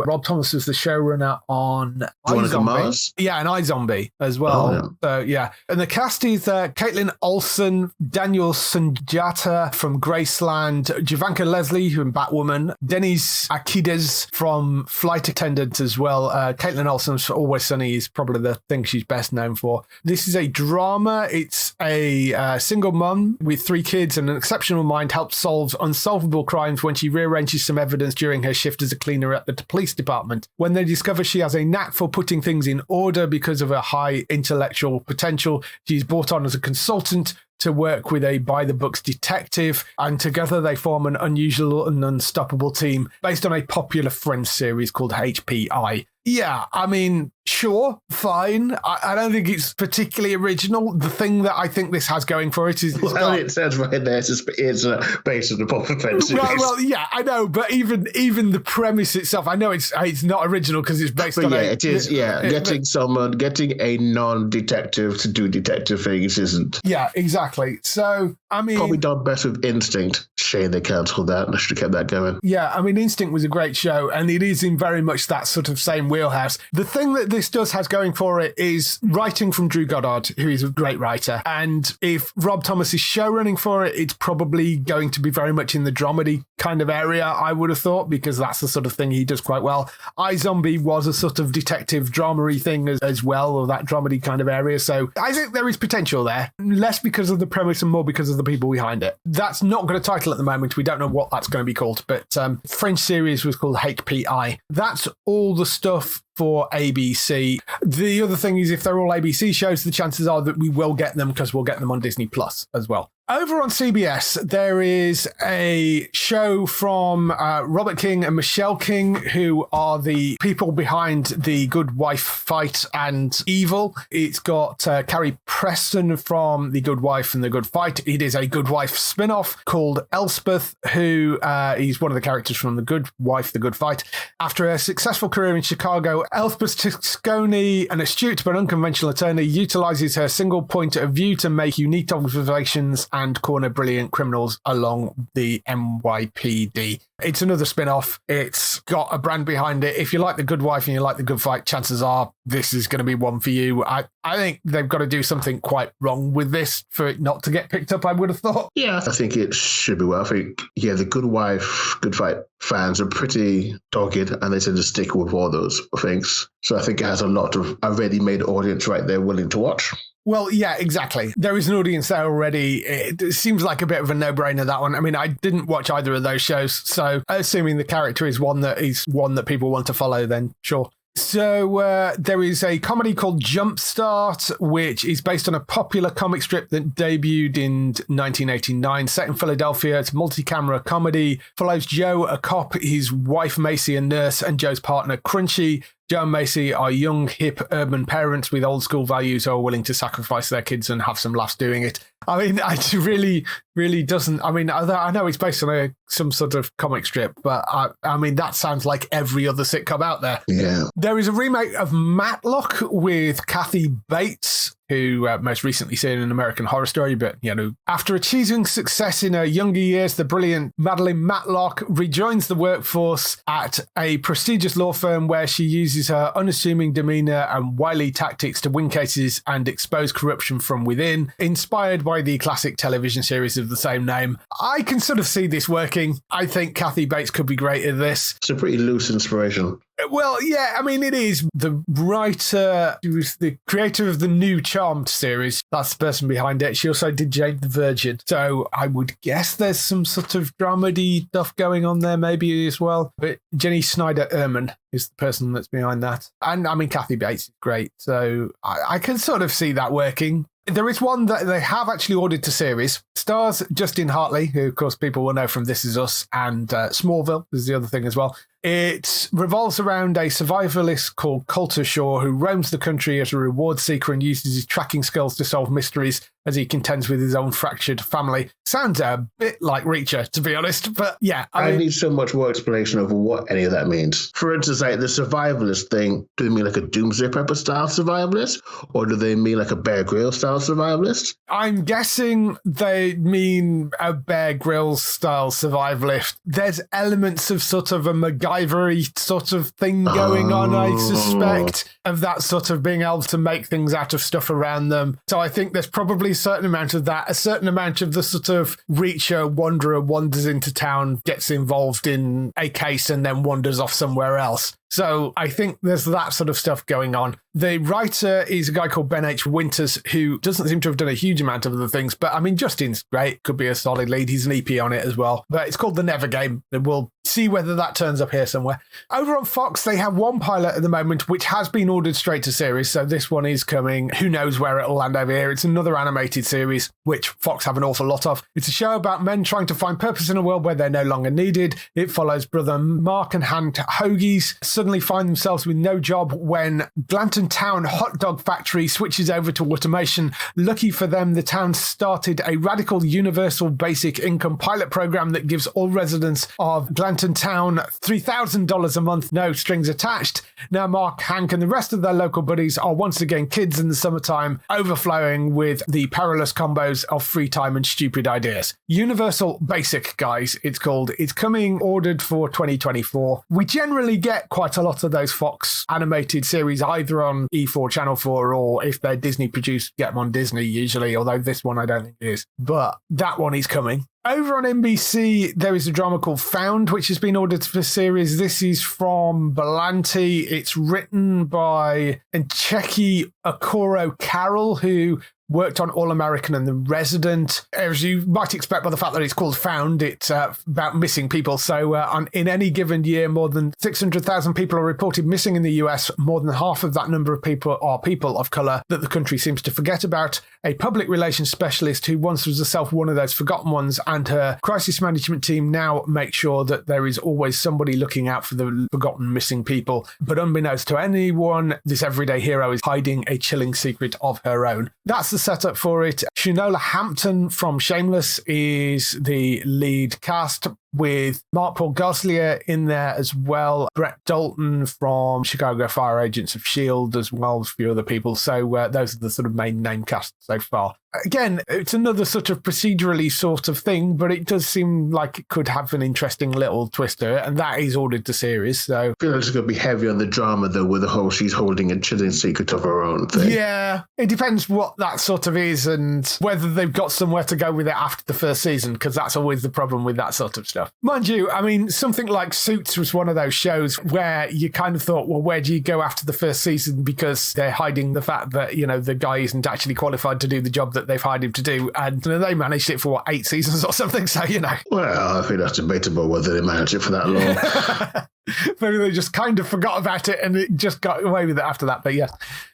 [SPEAKER 1] Rob Thomas was the showrunner on iZombie. Yeah, and iZombie as well. So, yeah. And the cast is Caitlin Olsen, Daniel Sunjata from Graceland, Javanka Leslie, who in Batwoman, Denise Akides from Flight Attendant as well. Caitlin Olsen for Always Sunny is probably the thing she's best known for. This is a drama. It's a single mum with 3 kids and an exceptional mind helps solve unsolvable crimes when she rearranges some evidence during her shift as a cleaner at the police department. When they discover she has a knack for putting things in order because of her high intellectual potential, she's brought on as a consultant to work with a by-the-books detective, and together they form an unusual and unstoppable team based on a popular Friends series called HPI. Yeah, I mean, sure, fine. I don't think it's particularly original. The thing that I think this has going for it is...
[SPEAKER 2] it says right there, it's based on the popular Friends series.
[SPEAKER 1] Well, yeah, I know, but even the premise itself, I know it's not original because it's based on...
[SPEAKER 2] it is, getting a non-detective to do detective things isn't.
[SPEAKER 1] Yeah, exactly. So, I mean...
[SPEAKER 2] Probably done better with Instinct. Shame they cancelled that. I should have kept that going.
[SPEAKER 1] Yeah, I mean, Instinct was a great show, and it is in very much that sort of same wheelhouse. The thing that this has going for it is writing from Drew Goddard, who is a great writer. And if Rob Thomas is showrunning for it, it's probably going to be very much in the dramedy kind of area, I would have thought, because that's the sort of thing he does quite well. iZombie was a sort of detective drama-y thing as well, or that dramedy kind of area. So I think there is potential there, less because of the premise and more because of the people behind it. That's not got a title at the moment. We don't know what that's going to be called, but French series was called HPI. That's all the stuff for ABC. The other thing is, if they're all ABC shows, the chances are that we will get them because we'll get them on Disney Plus as well. Over on CBS, there is a show from Robert King and Michelle King, who are the people behind The Good Wife Fight and Evil. It's got Carrie Preston from The Good Wife and The Good Fight. It is a Good Wife spin-off called Elspeth, who is one of the characters from The Good Wife, The Good Fight. After a successful career in Chicago, Elspeth Tisconi, an astute but unconventional attorney, utilizes her single point of view to make unique observations and corner brilliant criminals along the NYPD. It's another spin-off. It's got a brand behind it. If you like The Good Wife and you like The Good Fight, chances are this is going to be one for you. I think they've got to do something quite wrong with this for it not to get picked up, I would have thought.
[SPEAKER 2] Yeah, I think it should be well. I think, The Good Wife, Good Fight fans are pretty dogged and they tend to stick with all those things. So I think it has a lot of a ready-made audience right there willing to watch.
[SPEAKER 1] Well, yeah, exactly. There is an audience there already. It seems like a bit of a no-brainer, that one. I mean, I didn't watch either of those shows, so assuming the character is one that people want to follow, then sure. So there is a comedy called Jumpstart, which is based on a popular comic strip that debuted in 1989, set in Philadelphia. It's a multi-camera comedy, follows Joe, a cop, his wife Macy, a nurse, and Joe's partner Crunchy. Joe and Macy are young, hip, urban parents with old school values who are willing to sacrifice their kids and have some laughs doing it. I mean, it really doesn't. I mean, I know it's based on some sort of comic strip, but I mean, that sounds like every other sitcom out there.
[SPEAKER 2] Yeah.
[SPEAKER 1] There is a remake of Matlock with Kathy Bates, who most recently seen in American Horror Story, but, after achieving success in her younger years, the brilliant Madeline Matlock rejoins the workforce at a prestigious law firm where she uses her unassuming demeanor and wily tactics to win cases and expose corruption from within, inspired by the classic television series of the same name. I can sort of see this working. I think Kathy Bates could be great at this.
[SPEAKER 2] It's a pretty loose inspiration.
[SPEAKER 1] Well, yeah, I mean, it is. The writer, who was the creator of the new Charmed series, that's the person behind it. She also did Jane the Virgin. So I would guess there's some sort of dramedy stuff going on there maybe as well. But Jenny Snyder-Ehrman is the person that's behind that. And I mean, Kathy Bates is great. So I can sort of see that working. There is one that they have actually ordered to series. Stars Justin Hartley, who, of course, people will know from This Is Us, and Smallville is the other thing as well. It revolves around a survivalist called Coulter Shaw who roams the country as a reward seeker and uses his tracking skills to solve mysteries as he contends with his own fractured family. Sounds a bit like Reacher, to be honest, but yeah.
[SPEAKER 2] I need so much more explanation of what any of that means. For instance, like the survivalist thing, do they mean like a Doomsday Prepper style survivalist, or do they mean like a Bear Grylls style survivalist?
[SPEAKER 1] I'm guessing they mean a Bear Grylls style survivalist. There's elements of sort of a MacGyver-y sort of thing going on, I suspect, of that sort of being able to make things out of stuff around them. So I think there's probably a certain amount of that, a certain amount of the sort of Reacher wanderer wanders into town, gets involved in a case and then wanders off somewhere else. So I think there's that sort of stuff going on. The writer is a guy called Ben H. Winters, who doesn't seem to have done a huge amount of other things. But I mean, Justin's great. Could be a solid lead. He's an EP on it as well. But it's called The Never Game. And we'll see whether that turns up here somewhere. Over on Fox, they have one pilot at the moment, which has been ordered straight to series. So this one is coming. Who knows where it'll land over here. It's another animated series, which Fox have an awful lot of. It's a show about men trying to find purpose in a world where they're no longer needed. It follows brother Mark and Hank Hoagies suddenly find themselves with no job when Glanton Town hot dog factory switches over to automation. Lucky for them, the town started a radical universal basic income pilot program that gives all residents of Glanton Town $3,000 a month, no strings attached. Now Mark, Hank and the rest of their local buddies are once again kids in the summertime, overflowing with the perilous combos of free time and stupid ideas. Universal Basic, guys, it's called. It's coming ordered for 2024. We generally get quite a lot of those Fox animated series either on E4 Channel 4 or if they're Disney produced, get them on Disney usually, although this one I don't think is. But that one is coming. Over on NBC, there is a drama called Found, which has been ordered for series. This is from Belanti. It's written by Ncheki Okoro Carroll, who worked on All American and The Resident. As you might expect by the fact that it's called Found, it's about missing people. So in any given year, more than 600,000 people are reported missing in the US. More than half of that number of people are people of colour that the country seems to forget about. A public relations specialist who once was herself one of those forgotten ones, and her crisis management team now make sure that there is always somebody looking out for the forgotten missing people. But unbeknownst to anyone, this everyday hero is hiding a chilling secret of her own. That's the setup for it. Shinola Hampton from Shameless is the lead cast, with Mark Paul Gosselaar in there as well. Brett Dalton from Chicago Fire Agents of S.H.I.E.L.D. as well as a few other people. So those are the sort of main name casts so far. Again, it's another sort of procedurally sort of thing, but it does seem like it could have an interesting little twist to it, and that is ordered to series. So
[SPEAKER 2] I feel like it's going to be heavy on the drama, though, with the whole she's holding a chilling secret of her own thing.
[SPEAKER 1] Yeah, it depends what that sort of is and whether they've got somewhere to go with it after the first season, because that's always the problem with that sort of stuff. Mind you, I mean, something like Suits was one of those shows where you kind of thought, well, where do you go after the first season, because they're hiding the fact that, you know, the guy isn't actually qualified to do the job that they've hired him to do, and they managed it for 8 seasons or something, so you know.
[SPEAKER 2] Well, I think that's debatable whether they managed it for that long.
[SPEAKER 1] Maybe they just kind of forgot about it and it just got away with it after that. But yeah,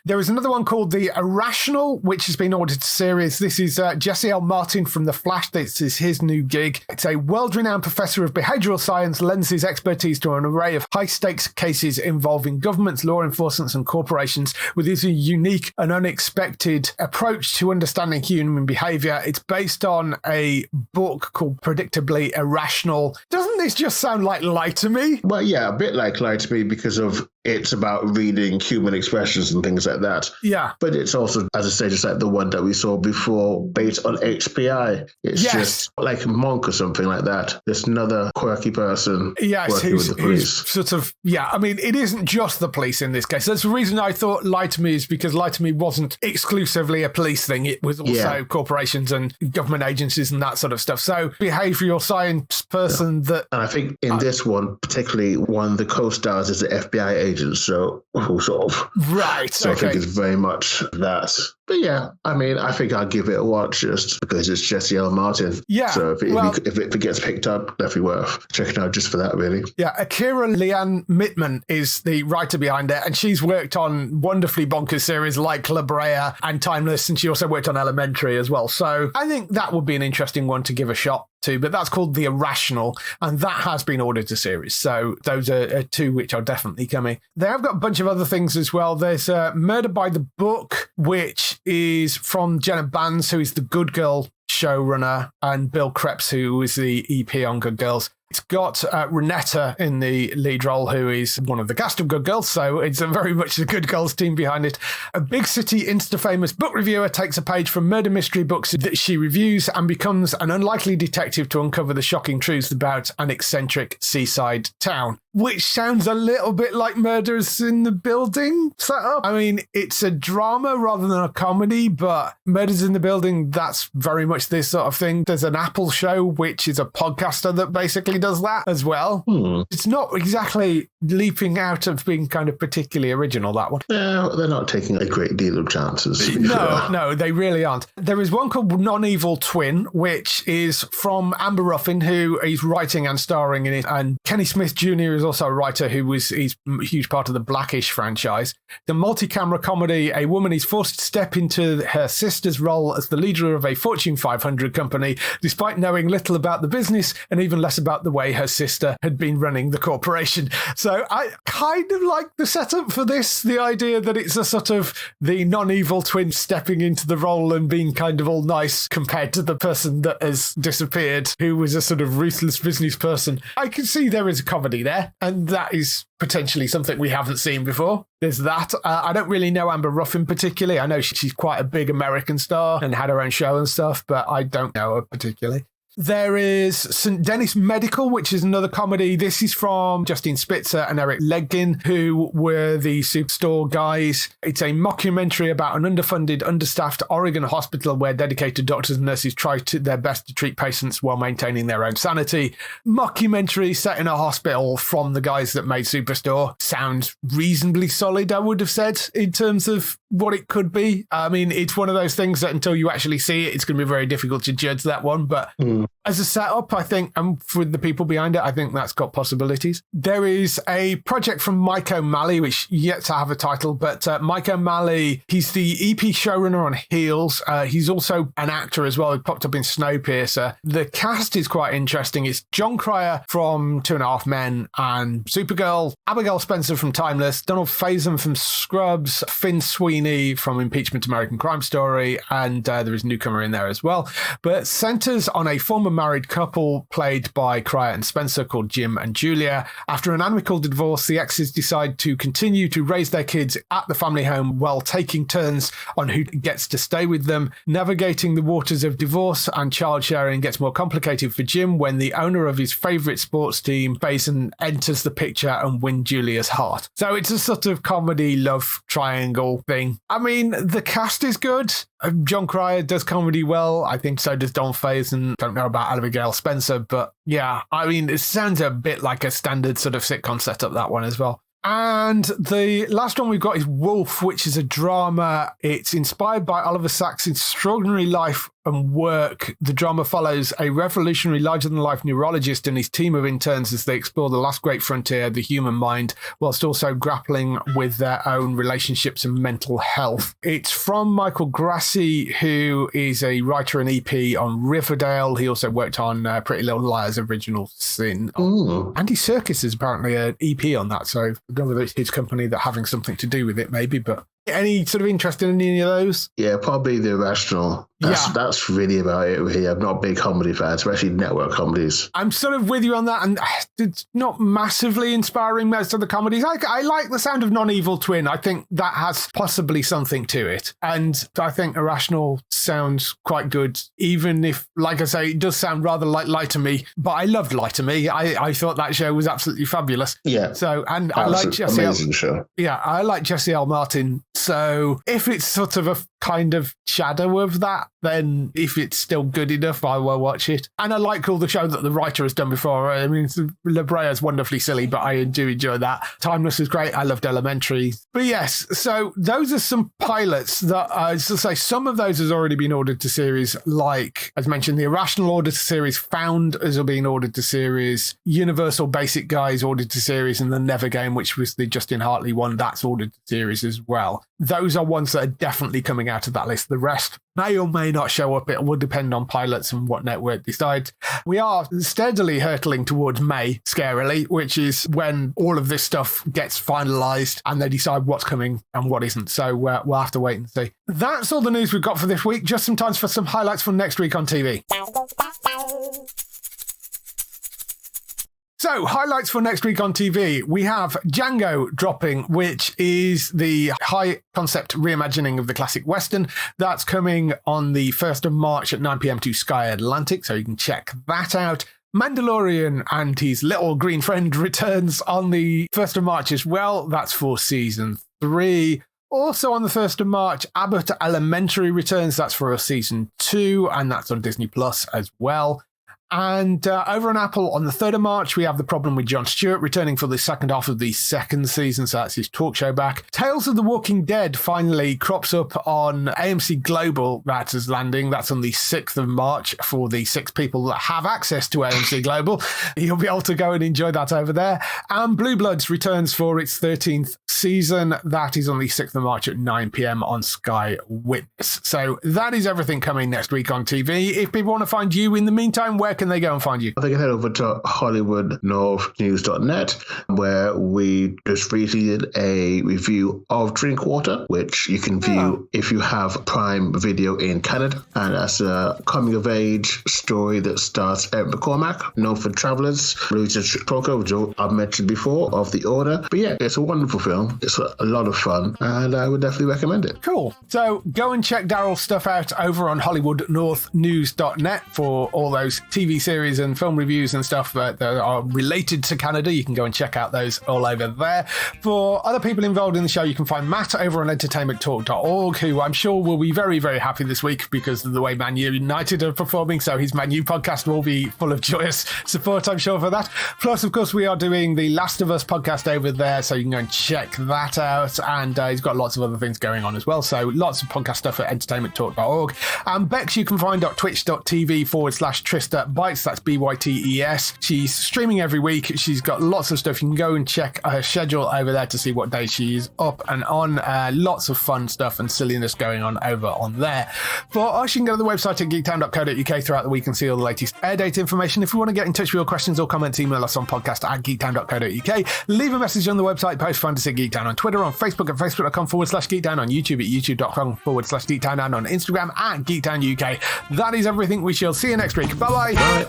[SPEAKER 1] there is another one called The Irrational, which has been ordered to series. This is Jesse L. Martin from The Flash. This is his new gig. It's a world-renowned professor of behavioral science, lends his expertise to an array of high-stakes cases involving governments, law enforcement, and corporations with his unique and unexpected approach to understanding human behavior. It's based on a book called Predictably Irrational. Doesn't this just sound like Lie to Me?
[SPEAKER 2] Well, yeah, a bit like Lie to Me because of it's about reading human expressions and things like that.
[SPEAKER 1] Yeah.
[SPEAKER 2] But it's also, as I say, just like the one that we saw before based on HPI. It's just like a monk or something like that. Just another quirky person working with the police.
[SPEAKER 1] Sort of, I mean, it isn't just the police in this case. That's the reason I thought Lie to Me is because Lie to Me wasn't exclusively a police thing. It was also corporations and government agencies and that sort of stuff. So behavioral science person that...
[SPEAKER 2] And I think in this one, particularly one of the co-stars is the FBI agent, so who sort of...
[SPEAKER 1] Right,
[SPEAKER 2] So I think it's very much that. But yeah, I mean, I think I'll give it a watch just because it's Jesse L. Martin.
[SPEAKER 1] Yeah.
[SPEAKER 2] So if it gets picked up, definitely worth checking out just for that, really.
[SPEAKER 1] Yeah, Akira Leanne Mittman is the writer behind it, and she's worked on wonderfully bonkers series like La Brea and Timeless, and she also worked on Elementary as well. So I think that would be an interesting one to give a shot to, but that's called The Irrational, and that has been ordered to series. So those are two which are definitely coming. They have got a bunch of other things as well. There's Murder by the Book, which is from Jenna Bans, who is the Good Girl showrunner, and Bill Krebs, who is the EP on Good Girls. It's got Renetta in the lead role, who is one of the cast of Good Girls, so it's very much the Good Girls team behind it. A big city insta-famous book reviewer takes a page from murder mystery books that she reviews and becomes an unlikely detective to uncover the shocking truths about an eccentric seaside town, which sounds a little bit like Murders in the Building setup. I mean, it's a drama rather than a comedy, but Murders in the Building, that's very much this sort of thing. There's an Apple show, which is a podcaster that basically does that as well. It's not exactly leaping out of being kind of particularly original, that one.
[SPEAKER 2] Yeah, they're not taking a great deal of chances.
[SPEAKER 1] No, they really aren't. There is one called Non-Evil Twin, which is from Amber Ruffin, who is writing and starring in it, and Kenny Smith Jr. is also a writer he's a huge part of the Blackish franchise. The multi-camera comedy, a woman is forced to step into her sister's role as the leader of a Fortune 500 company, despite knowing little about the business and even less about the way her sister had been running the corporation. So I kind of like the setup for this, the idea that it's a sort of the non-evil twin stepping into the role and being kind of all nice compared to the person that has disappeared, who was a sort of ruthless business person. I can see there is a comedy there, and that is potentially something we haven't seen before. There's that. I don't really know Amber Ruffin particularly. I know she's quite a big American star and had her own show and stuff, but I don't know her particularly. There is St. Denis Medical, which is another comedy. This is from Justine Spitzer and Eric Ledkin, who were the Superstore guys. It's a mockumentary about an underfunded, understaffed Oregon hospital where dedicated doctors and nurses try their best to treat patients while maintaining their own sanity. Mockumentary set in a hospital from the guys that made Superstore. Sounds reasonably solid, I would have said, in terms of what it could be. I mean, it's one of those things that until you actually see it, it's going to be very difficult to judge that one, but... As a setup, I think, and for the people behind it, I think that's got possibilities. There is a project from Mike O'Malley, which yet to have a title, but Mike O'Malley, he's the EP showrunner on Heels. He's also an actor as well. He popped up in Snowpiercer. The cast is quite interesting. It's John Cryer from 2.5 Men and Supergirl, Abigail Spencer from Timeless, Donald Faison from Scrubs, Finn Sweeney from Impeachment American Crime Story, and there is a newcomer in there as well. But centers on a former married couple played by Cryer and Spencer called Jim and Julia. After an amicable divorce, the exes decide to continue to raise their kids at the family home while taking turns on who gets to stay with them. Navigating the waters of divorce and child sharing gets more complicated for Jim when the owner of his favourite sports team, Faison, enters the picture and wins Julia's heart. So it's a sort of comedy love triangle thing. I mean, the cast is good. John Cryer does comedy well. I think so does Don Faison. Don't know about Abigail Spencer, but yeah, I mean, it sounds a bit like a standard sort of sitcom setup, that one as well. And the last one we've got is Wolf, which is a drama. It's inspired by Oliver Sacks' extraordinary life and work. The drama follows a revolutionary, larger-than-life neurologist and his team of interns as they explore the last great frontier, the human mind, whilst also grappling with their own relationships and mental health. It's from Michael Grassi, who is a writer and EP on Riverdale. He also worked on Pretty Little Liars Original Sin. Andy Serkis is apparently an EP on that, so I don't know whether it's his company that having something to do with it, maybe, but... Any sort of interest in any of those?
[SPEAKER 2] Yeah, probably The Irrational. That's really about it here. I'm not a big comedy fan, especially network comedies.
[SPEAKER 1] I'm sort of with you on that, and it's not massively inspiring, most of the comedies. I like the sound of Non-Evil Twin. I think that has possibly something to it. And I think Irrational sounds quite good, even if, like I say, it does sound rather like Lie to Me. But I loved Lie to Me. I thought that show was absolutely fabulous.
[SPEAKER 2] Yeah.
[SPEAKER 1] So, and I like Jesse
[SPEAKER 2] amazing show.
[SPEAKER 1] Yeah, I like Jesse L. Martin. So if it's sort of a kind of shadow of that, then if it's still good enough, I will watch it. And I like all the show that the writer has done before. I mean, Brea is wonderfully silly, but I do enjoy that. Timeless is great. I loved Elementary. But yes, so those are some pilots that, as I say, some of those has already been ordered to series, like, as mentioned, the Irrational ordered to series, Found has been ordered to series, Universal Basic Guys ordered to series, and the Never Game, which was the Justin Hartley one, that's ordered to series as well. Those are ones that are definitely coming out of that list. The rest may or may not show up. It will depend on pilots and what network decides. We are steadily hurtling towards May, scarily, which is when all of this stuff gets finalised and they decide what's coming and what isn't. So we'll have to wait and see. That's all the news we've got for this week. Just some time for some highlights from next week on TV. So, highlights for next week on TV. We have Django dropping, which is the high concept reimagining of the classic Western. That's coming on the 1st of March at 9 p.m. to Sky Atlantic, so you can check that out. Mandalorian and his little green friend returns on the 1st of March as well. That's for season 3. Also on the 1st of March, Abbott Elementary returns. That's for season 2, and that's on Disney Plus as well. And over on Apple on the 3rd of March, we have The Problem with Jon Stewart returning for the second half of the second season. So that's his talk show back. Tales of the Walking Dead finally crops up on AMC Global. That is landing. That's on the 6th of March for the 6 people that have access to AMC Global. You'll be able to go and enjoy that over there. And Blue Bloods returns for its 13th season. That is on the 6th of March at 9 p.m. on Sky Witness. So that is everything coming next week on TV. If people want to find you in the meantime, where can they go and find you?
[SPEAKER 2] They can head over to HollywoodNorthNews.net, where we just recently did a review of Drinkwater, which you can view if you have Prime Video in Canada. And that's a coming-of-age story that stars Eric McCormack, known for Travelers, Louisa Troco, which I've mentioned before, of The Order. But yeah, it's a wonderful film. It's a lot of fun, and I would definitely recommend it.
[SPEAKER 1] Cool. So go and check Darryl's stuff out over on HollywoodNorthNews.net for all those TV series and film reviews and stuff that are related to Canada. You can go and check out those all over there. For other people involved in the show, you can find Matt over on entertainmenttalk.org, who I'm sure will be very, very happy this week because of the way Man United are performing. So his Man U podcast will be full of joyous support, I'm sure, for that. Plus, of course, we are doing the Last of Us podcast over there, so you can go and check that out. And he's got lots of other things going on as well. So lots of podcast stuff at entertainmenttalk.org. And Bex, you can find at twitch.tv/Trista Bytes. That's BYTES. She's streaming every week. She's got lots of stuff. You can go and check her schedule over there to see what day she's up and on. Lots of fun stuff and silliness going on over on there. For us, you can go to the website at geektown.co.uk throughout the week and see all the latest air date information. If you want to get in touch with your questions or comments, email us on podcast@geektown.co.uk. Leave a message on the website post. Find us at Geektown on Twitter, on Facebook at facebook.com/Geektown, on YouTube at youtube.com/Geektown, and on Instagram at Geektown UK. That is everything. We shall see you next week. Bye-bye.
[SPEAKER 2] Bye.